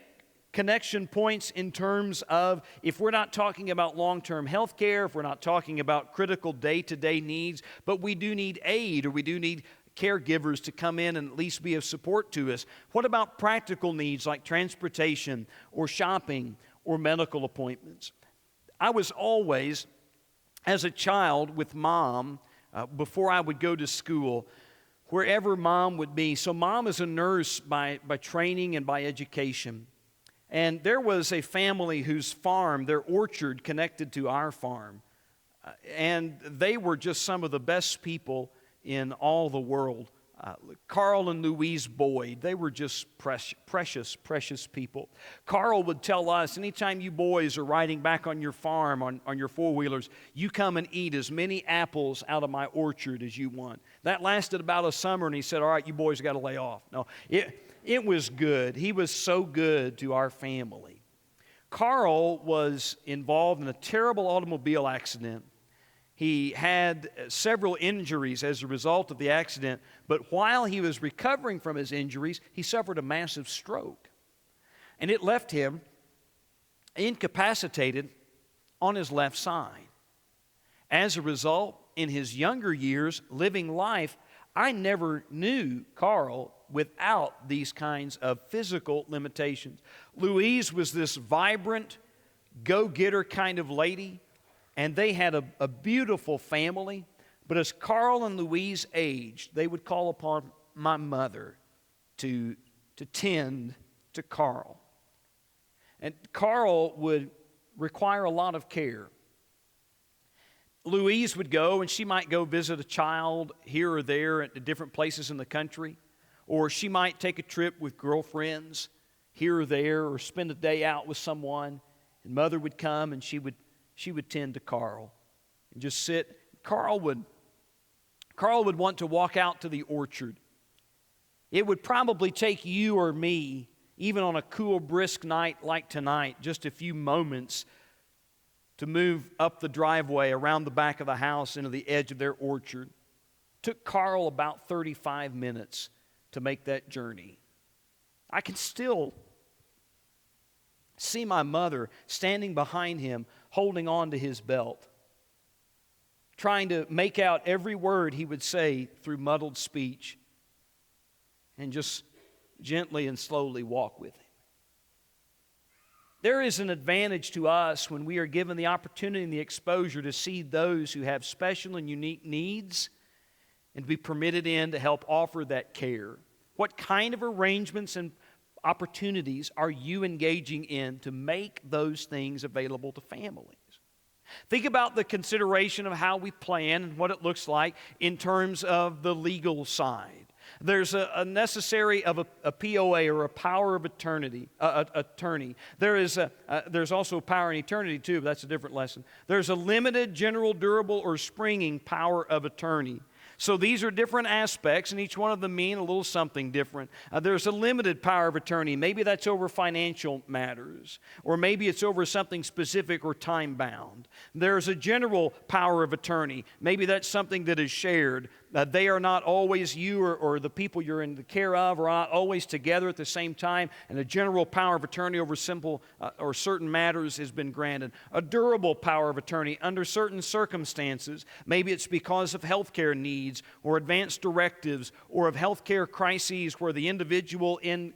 connection points in terms of, if we're not talking about long-term health care, if we're not talking about critical day-to-day needs, but we do need aid, or we do need caregivers to come in and at least be of support to us. What about practical needs like transportation or shopping or medical appointments? I was always, as a child with Mom, before I would go to school, wherever Mom would be. So Mom is a nurse by training and by education. And there was a family whose farm, their orchard connected to our farm. And they were just some of the best people in all the world. Carl and Louise Boyd, they were just precious people. Carl would tell us, anytime you boys are riding back on your farm, on your four-wheelers, you come and eat as many apples out of my orchard as you want. That lasted about a summer, and he said, all right, you boys got to lay off. No, it was good. He was so good to our family. Carl was involved in a terrible automobile accident. He had several injuries as a result of the accident, but while he was recovering from his injuries, he suffered a massive stroke. And it left him incapacitated on his left side. As a result, in his younger years, living life, I never knew Carl without these kinds of physical limitations. Louise was this vibrant, go-getter kind of lady, and they had a beautiful family. But as Carl and Louise aged, they would call upon my mother to tend to Carl. And Carl would require a lot of care. Louise would go, and she might go visit a child here or there at different places in the country, or she might take a trip with girlfriends here or there, or spend a day out with someone, and Mother would come and she would tend to Carl and just sit. Carl would want to walk out to the orchard. It would probably take you or me, even on a cool, brisk night like tonight, just a few moments to move up the driveway around the back of the house into the edge of their orchard. It took Carl about 35 minutes to make that journey. I can still see my mother standing behind him, holding on to his belt, trying to make out every word he would say through muddled speech, and just gently and slowly walk with him. There is an advantage to us when we are given the opportunity and the exposure to see those who have special and unique needs and to be permitted in to help offer that care. What kind of arrangements and opportunities are you engaging in to make those things available to families? Think about the consideration of how we plan and what it looks like in terms of the legal side. There's a necessary of a POA, or a power of attorney. There's also power in eternity too, but that's a different lesson. There's a limited, general, durable, or springing power of attorney. So these are different aspects, and each one of them mean a little something different. There's a limited power of attorney. Maybe that's over financial matters, or maybe it's over something specific or time-bound. There's a general power of attorney. Maybe that's something that is shared. They are not always, you or the people you're in the care of, are not always together at the same time, and a general power of attorney over simple or certain matters has been granted. A durable power of attorney under certain circumstances. Maybe it's because of health care needs or advanced directives, or of health care crises where the individual in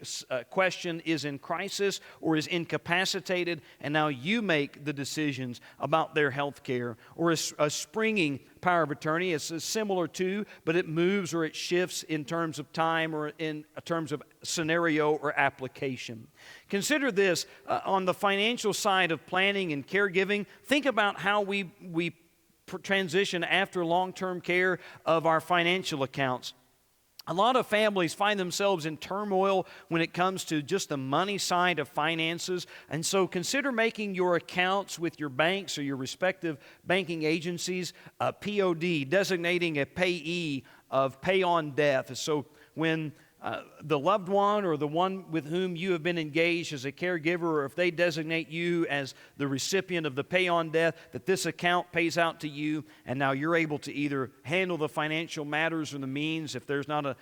question is in crisis or is incapacitated, and now you make the decisions about their health care. Or a springing power of attorney is similar to, but it moves or it shifts in terms of time or in terms of scenario or application. Consider this, on the financial side of planning and caregiving, think about how we transition after long-term care of our financial accounts. A lot of families find themselves in turmoil when it comes to just the money side of finances. And so consider making your accounts with your banks or your respective banking agencies a POD, designating a payee of pay on death. So when the loved one or the one with whom you have been engaged as a caregiver, or if they designate you as the recipient of the pay on death, that this account pays out to you, and now you're able to either handle the financial matters or the means, if there's not a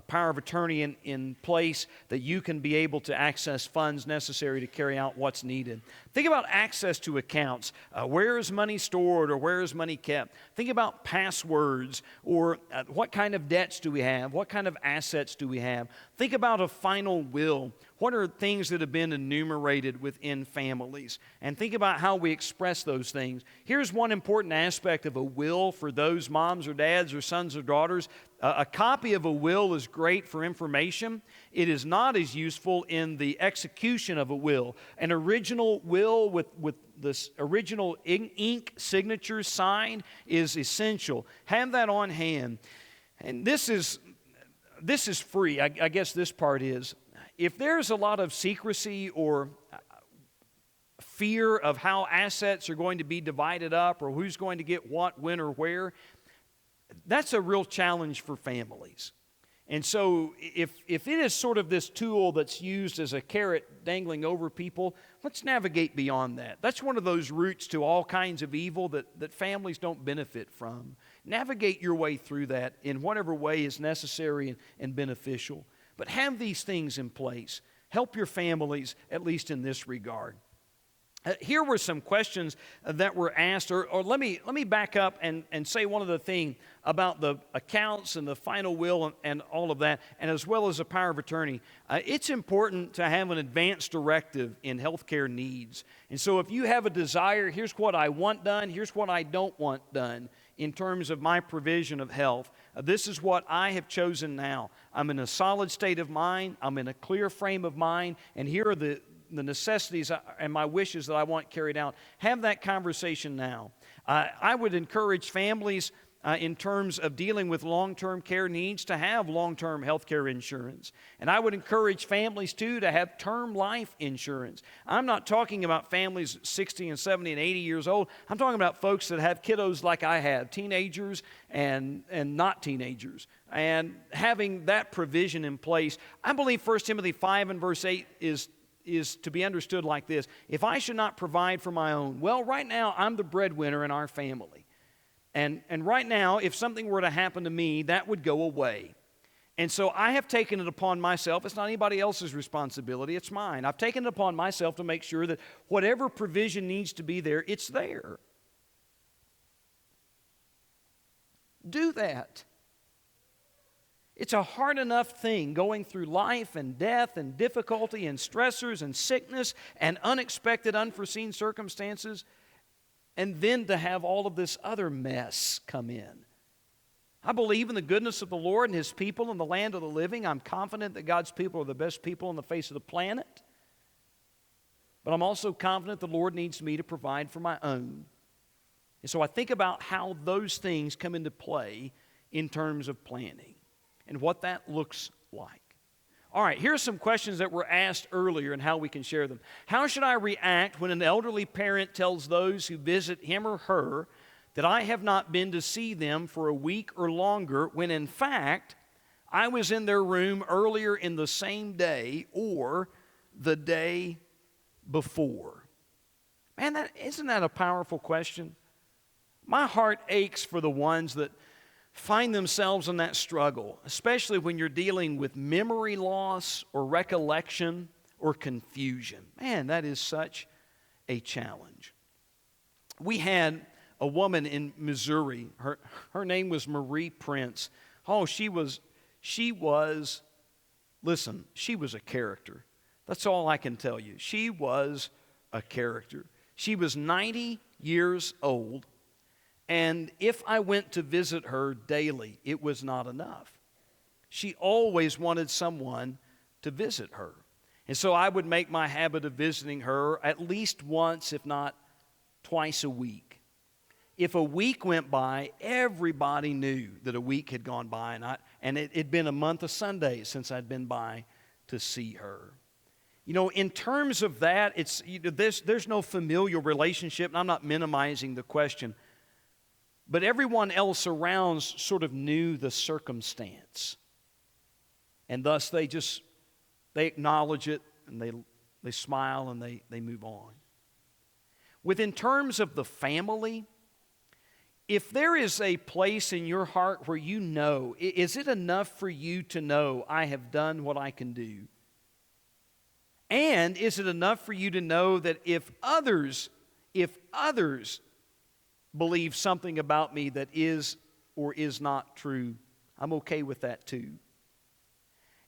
power of attorney in place, that you can be able to access funds necessary to carry out what's needed. Think about access to accounts. Where is money stored, or where is money kept? Think about passwords, or what kind of debts do we have? What kind of assets do we have? Think about a final will. What are things that have been enumerated within families? And think about how we express those things. Here's one important aspect of a will for those moms or dads or sons or daughters. A copy of a will is great for information. It is not as useful in the execution of a will. An original will with this original ink signature signed is essential. Have that on hand. And this is free. I guess this part is. If there's a lot of secrecy or fear of how assets are going to be divided up, or who's going to get what, when, or where, that's a real challenge for families. And so if it is sort of this tool that's used as a carrot dangling over people, let's navigate beyond that. That's one of those routes to all kinds of evil that families don't benefit from. Navigate your way through that in whatever way is necessary and beneficial. But have these things in place. Help your families, at least in this regard. Here were some questions that were asked, or let me back up and say one other thing about the accounts and the final will and all of that, and as well as the power of attorney. It's important to have an advance directive in healthcare needs. And so if you have a desire, here's what I want done, here's what I don't want done in terms of my provision of health. This is what I have chosen now. I'm in a solid state of mind, I'm in a clear frame of mind, and here are the necessities and my wishes that I want carried out. Have that conversation now. I would encourage families in terms of dealing with long-term care needs to have long-term health care insurance. And I would encourage families, too, to have term life insurance. I'm not talking about families 60 and 70 and 80 years old. I'm talking about folks that have kiddos like I have, teenagers and not teenagers. And having that provision in place, I believe 1 Timothy 5 and verse 8 is to be understood like this. If I should not provide for my own, well, right now I'm the breadwinner in our family. And right now, if something were to happen to me, that would go away. And so I have taken it upon myself. It's not anybody else's responsibility, it's mine. I've taken it upon myself to make sure that whatever provision needs to be there, it's there. Do that. It's a hard enough thing going through life and death and difficulty and stressors and sickness and unexpected, unforeseen circumstances, and then to have all of this other mess come in. I believe in the goodness of the Lord and His people in the land of the living. I'm confident that God's people are the best people on the face of the planet. But I'm also confident the Lord needs me to provide for my own. And so I think about how those things come into play in terms of planning and what that looks like. All right, here's some questions that were asked earlier and how we can share them. How should I react when an elderly parent tells those who visit him or her that I have not been to see them for a week or longer, when in fact I was in their room earlier in the same day or the day before? Man, isn't that a powerful question? My heart aches for the ones that find themselves in that struggle, especially when you're dealing with memory loss or recollection or confusion. Man, that is such a challenge. We had a woman in Missouri. Her name was Marie Prince. Oh, she was a character. That's all I can tell you. She was a character. She was 90 years old. And if I went to visit her daily, it was not enough. She always wanted someone to visit her. And so I would make my habit of visiting her at least once, if not twice a week. If a week went by, everybody knew that a week had gone by, and it had been a month of Sundays since I'd been by to see her. You know, in terms of that, there's no familial relationship, and I'm not minimizing the question. But everyone else around sort of knew the circumstance. And thus they acknowledge it, and they smile, and they move on. Within terms of the family, if there is a place in your heart where you know, is it enough for you to know I have done what I can do? And is it enough for you to know that if others believe something about me that is or is not true, I'm okay with that too?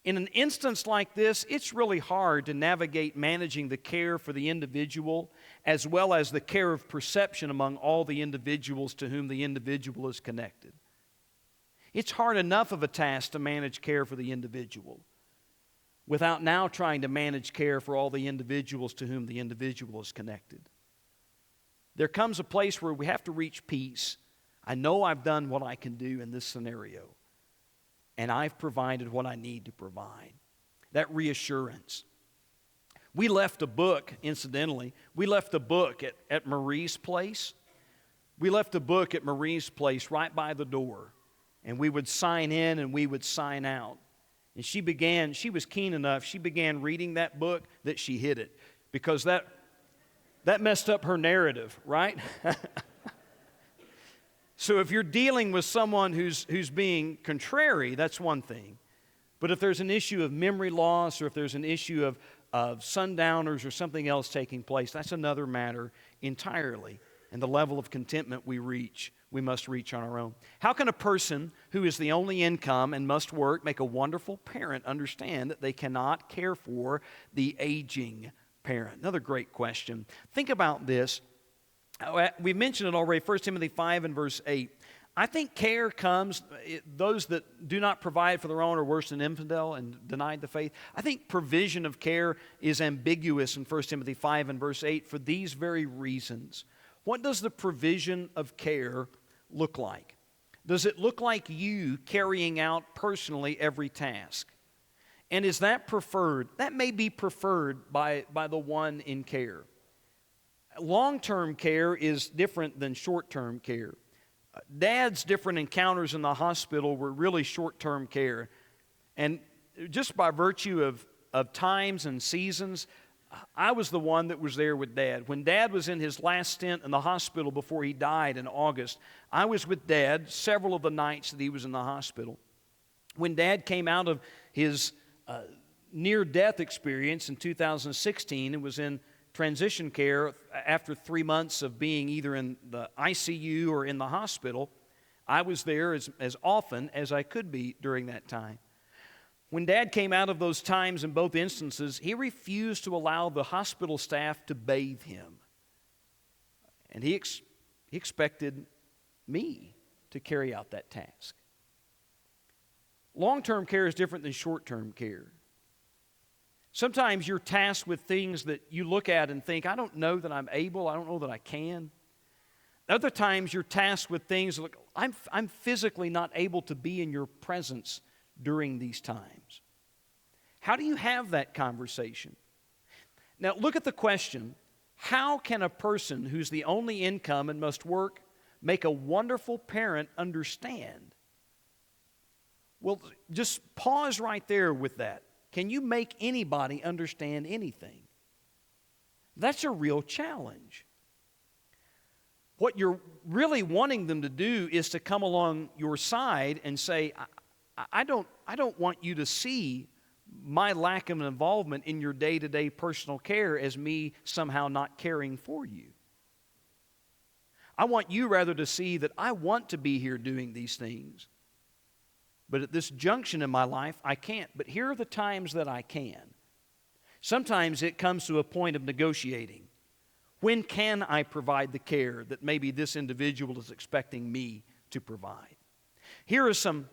In an instance like this, it's really hard to navigate managing the care for the individual as well as the care of perception among all the individuals to whom the individual is connected. It's hard enough of a task to manage care for the individual without now trying to manage care for all the individuals to whom the individual is connected. There comes a place where we have to reach peace. I know I've done what I can do in this scenario, and I've provided what I need to provide. That reassurance. We left a book, incidentally. We left a book at Marie's place. We left a book at Marie's place right by the door, and we would sign in and we would sign out. And she was keen enough, she began reading that book that she hid it because that messed up her narrative, right? So if you're dealing with someone who's being contrary, that's one thing. But if there's an issue of memory loss or if there's an issue of sundowners or something else taking place, that's another matter entirely. And the level of contentment we must reach on our own. How can a person who is the only income and must work make a wonderful parent understand that they cannot care for the aging parent? Another great question. Think about this. We mentioned it already, 1 Timothy 5 and verse 8. I think care comes, those that do not provide for their own are worse than infidel and denied the faith. I think provision of care is ambiguous in 1 Timothy 5 and verse 8 for these very reasons. What does the provision of care look like? Does it look like you carrying out personally every task? And is that preferred? That may be preferred by the one in care. Long-term care is different than short-term care. Dad's different encounters in the hospital were really short-term care. And just by virtue of times and seasons, I was the one that was there with Dad. When Dad was in his last stint in the hospital before he died in August, I was with Dad several of the nights that he was in the hospital. When Dad came out of his near-death experience in 2016 and was in transition care after 3 months of being either in the ICU or in the hospital, I was there as often as I could be during that time. When Dad came out of those times in both instances, he refused to allow the hospital staff to bathe him. And he expected me to carry out that task. Long-term care is different than short-term care. Sometimes you're tasked with things that you look at and think, I don't know that I'm able, I don't know that I can. Other times you're tasked with things like, I'm physically not able to be in your presence during these times. How do you have that conversation? Now look at the question, how can a person who's the only income and must work make a wonderful parent understand? Well, just pause right there with that. Can you make anybody understand anything? That's a real challenge. What you're really wanting them to do is to come along your side and say, I don't want you to see my lack of involvement in your day-to-day personal care as me somehow not caring for you. I want you rather to see that I want to be here doing these things. But at this junction in my life, I can't. But here are the times that I can. Sometimes it comes to a point of negotiating. When can I provide the care that maybe this individual is expecting me to provide? Here are some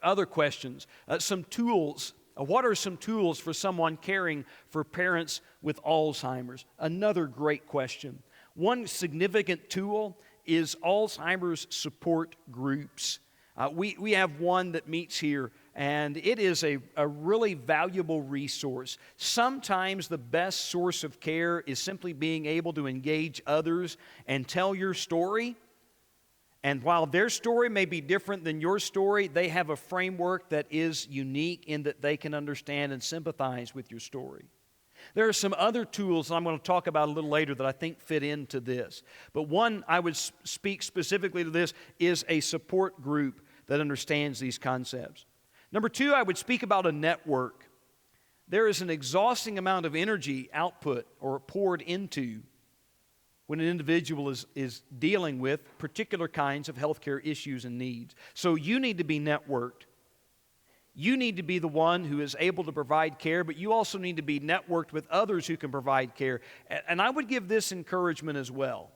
other questions, some tools. What are some tools for someone caring for parents with Alzheimer's? Another great question. One significant tool is Alzheimer's support groups. We have one that meets here, and it is a really valuable resource. Sometimes the best source of care is simply being able to engage others and tell your story. And while their story may be different than your story, they have a framework that is unique in that they can understand and sympathize with your story. There are some other tools I'm going to talk about a little later that I think fit into this. But one I would speak specifically to this is a support group that understands these concepts. Number two, I would speak about a network. There is an exhausting amount of energy output or poured into when an individual is dealing with particular kinds of healthcare issues and needs. So you need to be networked. You need to be the one who is able to provide care, but you also need to be networked with others who can provide care. And I would give this encouragement as well.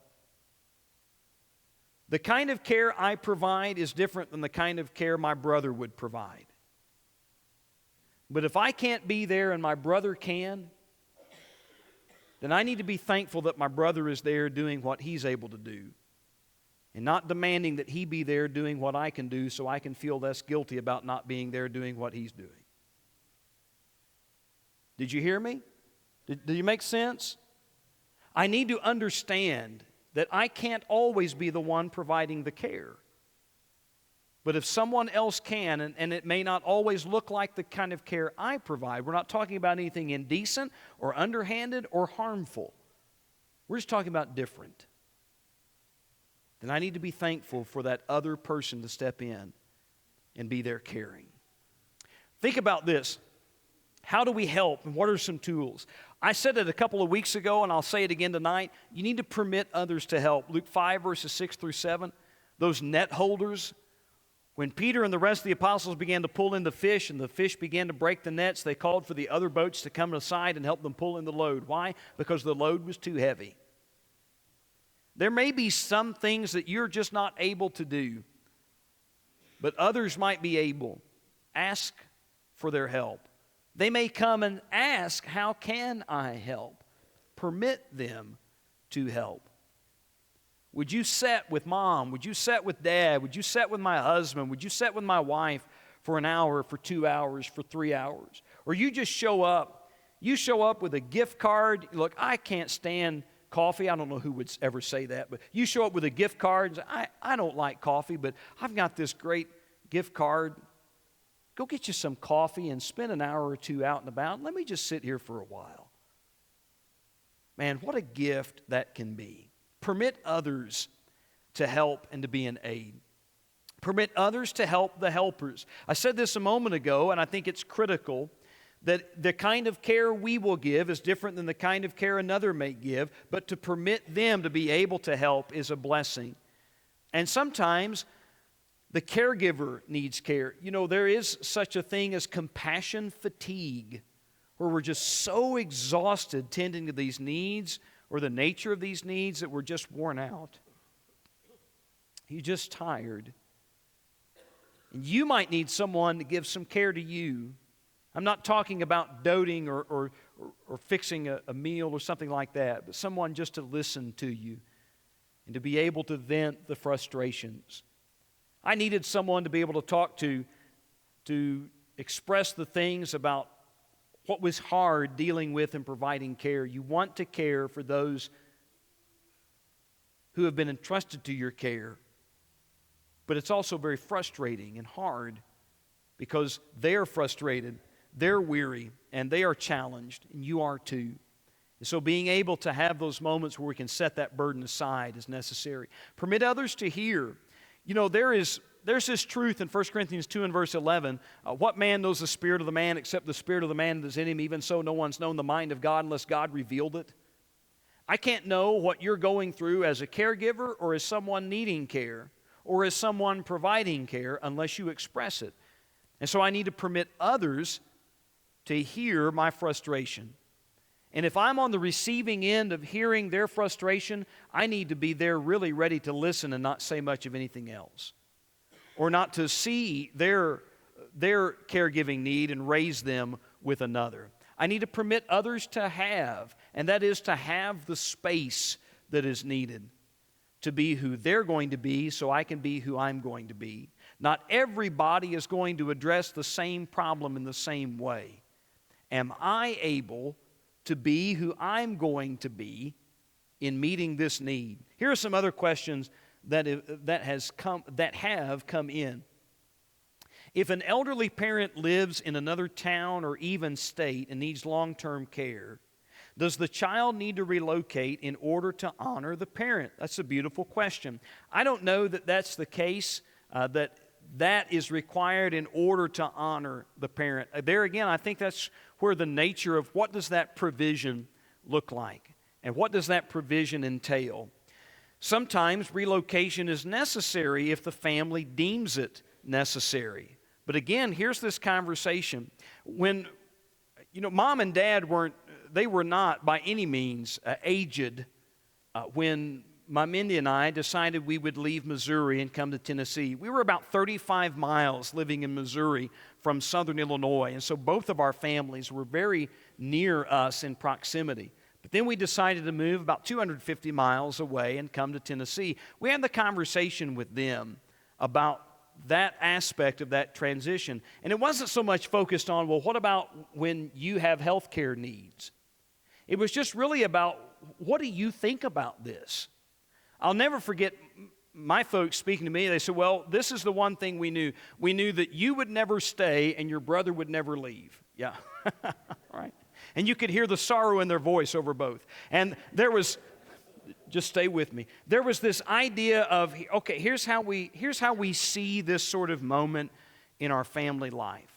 The kind of care I provide is different than the kind of care my brother would provide. But if I can't be there and my brother can, then I need to be thankful that my brother is there doing what he's able to do and not demanding that he be there doing what I can do so I can feel less guilty about not being there doing what he's doing. Did you hear me? Did you make sense? I need to understand that I can't always be the one providing the care. But if someone else can, and it may not always look like the kind of care I provide, we're not talking about anything indecent or underhanded or harmful. We're just talking about different. Then I need to be thankful for that other person to step in and be there caring. Think about this. How do we help, and what are some tools? I said it a couple of weeks ago, and I'll say it again tonight. You need to permit others to help. Luke 5, verses 6 through 7, those net holders. When Peter and the rest of the apostles began to pull in the fish, and the fish began to break the nets, they called for the other boats to come aside and help them pull in the load. Why? Because the load was too heavy. There may be some things that you're just not able to do, but others might be able. Ask for their help. They may come and ask, how can I help? Permit them to help. Would you sit with mom? Would you sit with dad? Would you sit with my husband? Would you sit with my wife for an hour, for 2 hours, for 3 hours? Or you just show up. You show up with a gift card. Look, I can't stand coffee. I don't know who would ever say that, but you show up with a gift card and say, I don't like coffee, but I've got this great gift card. Go get you some coffee and spend an hour or two out and about. Let me just sit here for a while. Man, what a gift that can be. Permit others to help and to be an aid. Permit others to help the helpers. I said this a moment ago, and I think it's critical that the kind of care we will give is different than the kind of care another may give, but to permit them to be able to help is a blessing. And sometimes the caregiver needs care. You know, there is such a thing as compassion fatigue, where we're just so exhausted tending to these needs or the nature of these needs that we're just worn out. You're just tired. And you might need someone to give some care to you. I'm not talking about doting or fixing a meal or something like that, but someone just to listen to you and to be able to vent the frustrations. I needed someone to be able to talk to express the things about what was hard dealing with and providing care. You want to care for those who have been entrusted to your care, but it's also very frustrating and hard because they're frustrated, they're weary, and they are challenged, and you are too. And so being able to have those moments where we can set that burden aside is necessary. Permit others to hear. You know, there's this truth in 1 Corinthians 2 and verse 11. What man knows the spirit of the man except the spirit of the man that is in him? Even so, no one's known the mind of God unless God revealed it. I can't know what you're going through as a caregiver or as someone needing care or as someone providing care unless you express it. And so I need to permit others to hear my frustration. And if I'm on the receiving end of hearing their frustration, I need to be there really ready to listen and not say much of anything else. Or not to see their caregiving need and raise them with another. I need to permit others to have, and that is to have the space that is needed to be who they're going to be so I can be who I'm going to be. Not everybody is going to address the same problem in the same way. Am I able to be who I'm going to be in meeting this need? Here are some other questions that have come in. If an elderly parent lives in another town or even state and needs long-term care, does the child need to relocate in order to honor the parent? That's a beautiful question. I don't know that that's the case, that is required in order to honor the parent. There again, I think that's where the nature of what does that provision look like and what does that provision entail. Sometimes relocation is necessary if the family deems it necessary. But again, here's this conversation. When, mom and dad were not by any means aged when my Mindy and I decided we would leave Missouri and come to Tennessee. We were about 35 miles living in Missouri from southern Illinois, and so both of our families were very near us in proximity. But then we decided to move about 250 miles away and come to Tennessee. We had the conversation with them about that aspect of that transition. And it wasn't so much focused on, well, what about when you have health care needs? It was just really about, what do you think about this? I'll never forget my folks speaking to me, they said, well, this is the one thing we knew. We knew that you would never stay and your brother would never leave. Yeah, right. And you could hear the sorrow in their voice over both. And there was, just stay with me. There was this idea of, okay, here's how we see this sort of moment in our family life.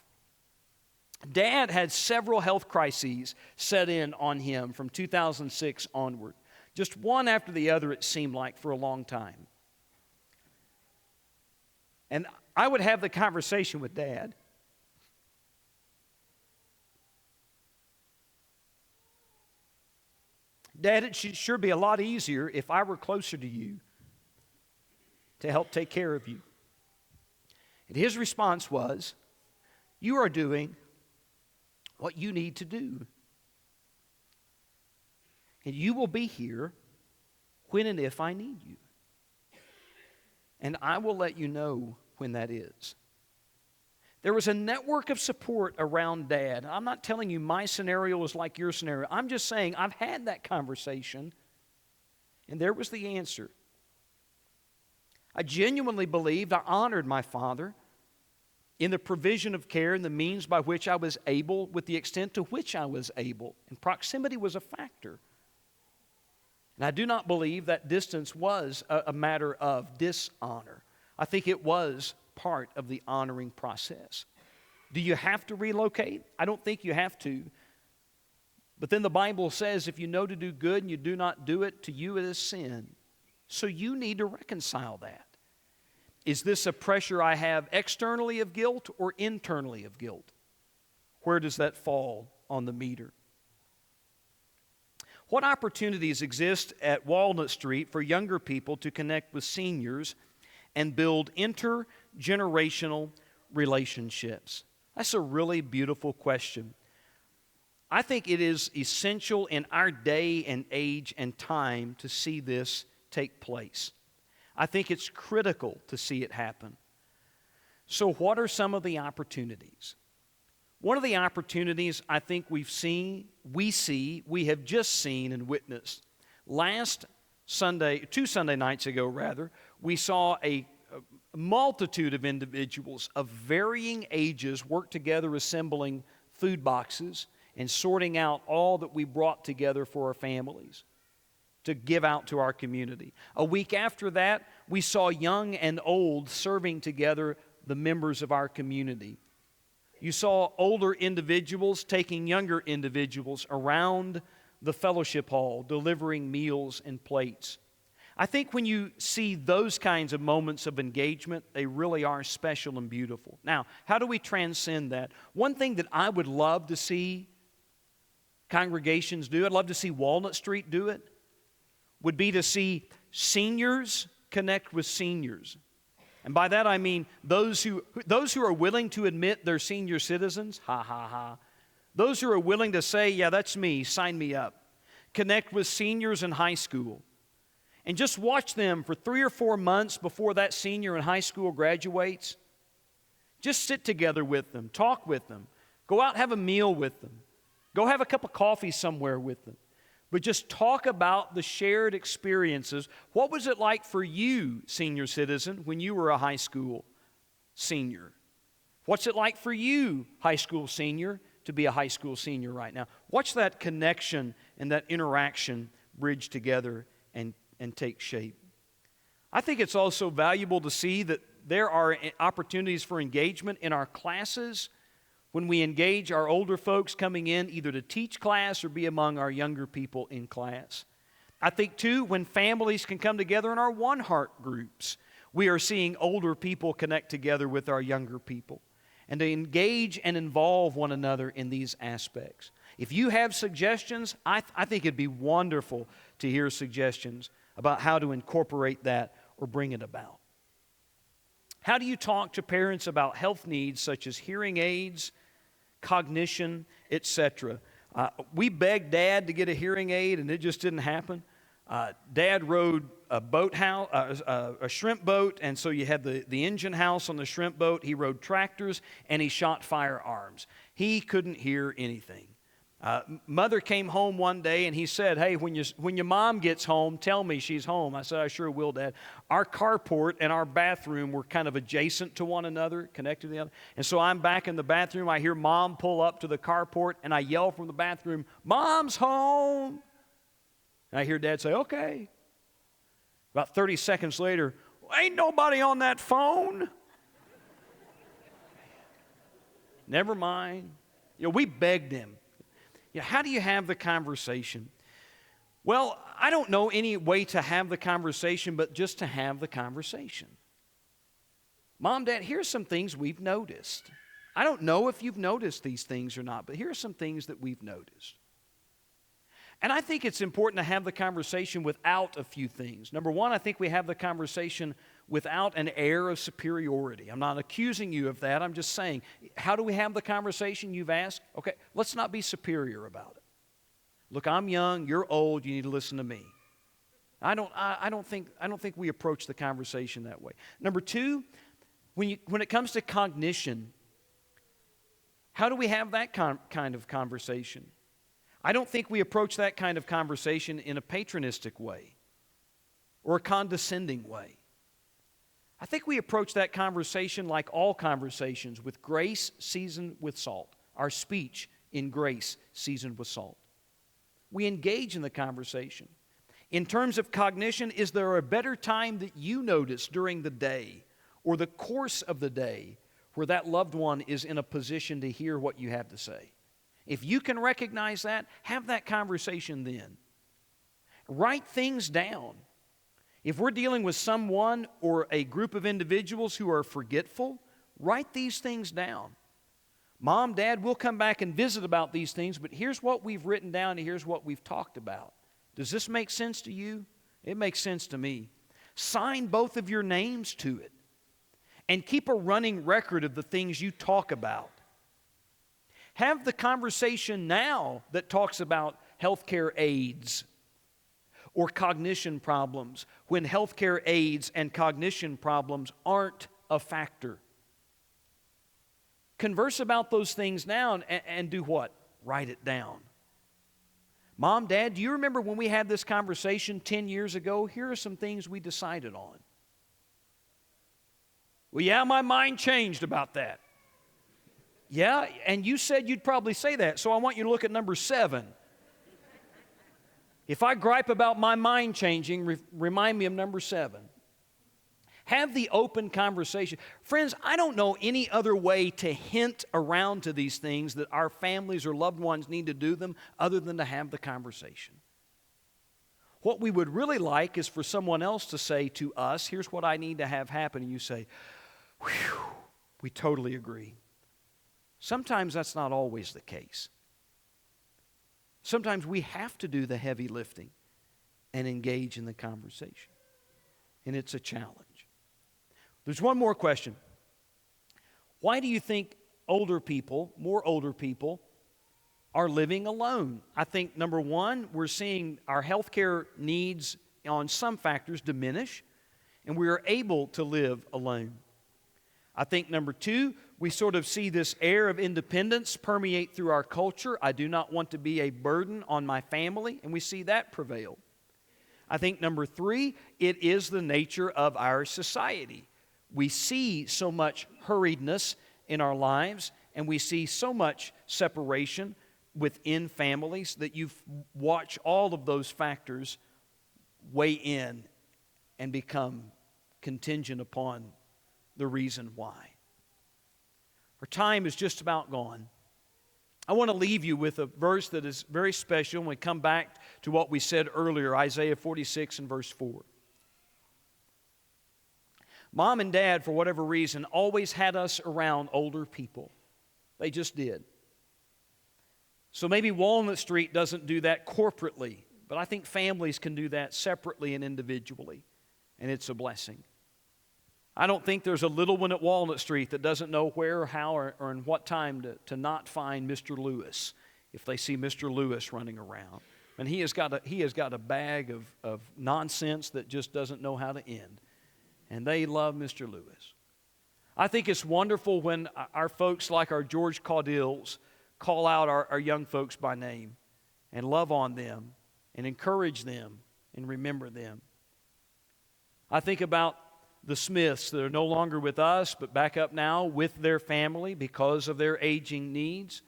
Dad had several health crises set in on him from 2006 onward. Just one after the other, it seemed like, for a long time. And I would have the conversation with Dad. Dad, it should sure be a lot easier if I were closer to you to help take care of you. And his response was, you are doing what you need to do. And you will be here when and if I need you. And I will let you know when that is. There was a network of support around Dad. I'm not telling you my scenario is like your scenario. I'm just saying I've had that conversation, and there was the answer. I genuinely believed, I honored my father in the provision of care and the means by which I was able, with the extent to which I was able. And proximity was a factor. And I do not believe that distance was a matter of dishonor. I think it was part of the honoring process. Do you have to relocate? I don't think you have to. But then the Bible says if you know to do good and you do not do it, to you it is sin. So you need to reconcile that. Is this a pressure I have externally of guilt or internally of guilt? Where does that fall on the meter? What opportunities exist at Walnut Street for younger people to connect with seniors and build intergenerational relationships? That's a really beautiful question. I think it is essential in our day and age and time to see this take place. I think it's critical to see it happen. So what are some of the opportunities? One of the opportunities I think we have just seen and witnessed. Last Sunday, 2 Sunday nights ago rather, we saw a multitude of individuals of varying ages work together assembling food boxes and sorting out all that we brought together for our families to give out to our community. A week after that, we saw young and old serving together the members of our community. You saw older individuals taking younger individuals around the fellowship hall, delivering meals and plates. I think when you see those kinds of moments of engagement, they really are special and beautiful. Now, how do we transcend that? One thing that I would love to see congregations do, I'd love to see Walnut Street do it, would be to see seniors connect with seniors. And by that I mean those who are willing to admit they're senior citizens, ha ha ha. Those who are willing to say, yeah, that's me, sign me up. Connect with seniors in high school. And just watch them for 3 or 4 months before that senior in high school graduates. Just sit together with them, talk with them, go out and have a meal with them, go have a cup of coffee somewhere with them. But just talk about the shared experiences. What was it like for you, senior citizen, when you were a high school senior? What's it like for you, high school senior, to be a high school senior right now? Watch that connection and that interaction bridge together and take shape. I think it's also valuable to see that there are opportunities for engagement in our classes when we engage our older folks coming in either to teach class or be among our younger people in class. I think, too, when families can come together in our One Heart groups, we are seeing older people connect together with our younger people and to engage and involve one another in these aspects. If you have suggestions, I think it'd be wonderful to hear suggestions about how to incorporate that or bring it about. How do you talk to parents about health needs such as hearing aids, cognition, etc.? We begged Dad to get a hearing aid, and it just didn't happen. Dad rode a shrimp boat, and so you had the engine house on the shrimp boat. He rode tractors, and he shot firearms. He couldn't hear anything. Mother came home one day and he said, hey, when your mom gets home, tell me she's home. I said, I sure will, Dad. Our carport and our bathroom were kind of adjacent to one another, connected to the other. And so I'm back in the bathroom. I hear Mom pull up to the carport and I yell from the bathroom, Mom's home. And I hear Dad say, okay. About 30 seconds later, ain't nobody on that phone. Never mind. We begged him. How do you have the conversation? Well, I don't know any way to have the conversation but just to have the conversation. Mom, Dad, here's some things we've noticed. I don't know if you've noticed these things or not, but here are some things that we've noticed. And I think it's important to have the conversation without a few things. Number one, I think we have the conversation without an air of superiority. I'm not accusing you of that. I'm just saying, how do we have the conversation you've asked? Okay, let's not be superior about it. Look, I'm young, you're old, you need to listen to me. I don't think we approach the conversation that way. Number two, when it comes to cognition, how do we have that kind of conversation? I don't think we approach that kind of conversation in a patronistic way or a condescending way. I think we approach that conversation like all conversations, with grace seasoned with salt. Our speech in grace seasoned with salt. We engage in the conversation. In terms of cognition, is there a better time that you notice during the day or the course of the day where that loved one is in a position to hear what you have to say? If you can recognize that, have that conversation then. Write things down. If we're dealing with someone or a group of individuals who are forgetful, write these things down. Mom, Dad, we'll come back and visit about these things, but here's what we've written down and here's what we've talked about. Does this make sense to you? It makes sense to me. Sign both of your names to it and keep a running record of the things you talk about. Have the conversation now that talks about healthcare aids or cognition problems when healthcare aids and cognition problems aren't a factor. Converse about those things now and do what? Write it down. Mom, Dad, do you remember when we had this conversation 10 years ago? Here are some things we decided on. Well, yeah, my mind changed about that. Yeah, and you said you'd probably say that, so I want you to look at number 7. If I gripe about my mind changing, remind me of number 7. Have the open conversation. Friends, I don't know any other way to hint around to these things that our families or loved ones need to do them other than to have the conversation. What we would really like is for someone else to say to us, here's what I need to have happen, and you say, whew, we totally agree. Sometimes that's not always the case. Sometimes we have to do the heavy lifting and engage in the conversation. And it's a challenge. There's one more question. Why do you think more older people, are living alone? I think, number one, we're seeing our healthcare needs on some factors diminish, and we are able to live alone. I think, number two, we sort of see this air of independence permeate through our culture. I do not want to be a burden on my family, and we see that prevail. I think, number three, it is the nature of our society. We see so much hurriedness in our lives, and we see so much separation within families that you watch all of those factors weigh in and become contingent upon the reason why. Our time is just about gone. I want to leave you with a verse that is very special when we come back to what we said earlier, Isaiah 46 and verse 4. Mom and Dad, for whatever reason, always had us around older people. They just did. So maybe Walnut Street doesn't do that corporately, but I think families can do that separately and individually, and it's a blessing. I don't think there's a little one at Walnut Street that doesn't know where or how or in what time to not find Mr. Lewis if they see Mr. Lewis running around. And he has got a bag of nonsense that just doesn't know how to end. And they love Mr. Lewis. I think it's wonderful when our folks like our George Caudilles call out our young folks by name and love on them and encourage them and remember them. I think about the Smiths that are no longer with us, but back up now with their family because of their aging needs,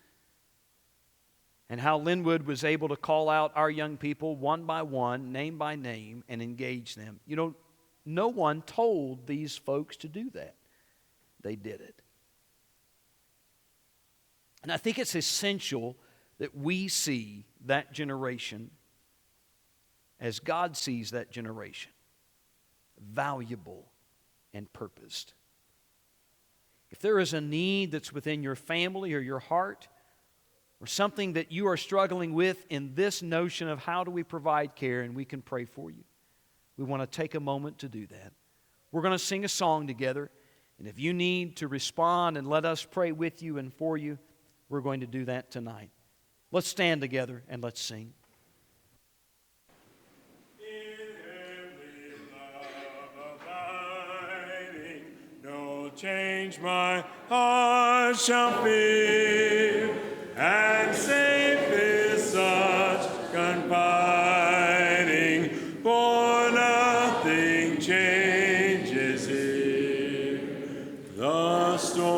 and how Linwood was able to call out our young people one by one, name by name, and engage them. You know, no one told these folks to do that. They did it. And I think it's essential that we see that generation as God sees that generation, valuable and purposed. If there is a need that's within your family or your heart, or something that you are struggling with in this notion of how do we provide care, and we can pray for you, we want to take a moment to do that. We're going to sing a song together, and if you need to respond and let us pray with you and for you, we're going to do that tonight. Let's stand together and let's sing. Change my heart shall feel, and safe is such confiding, for nothing changes here. The storm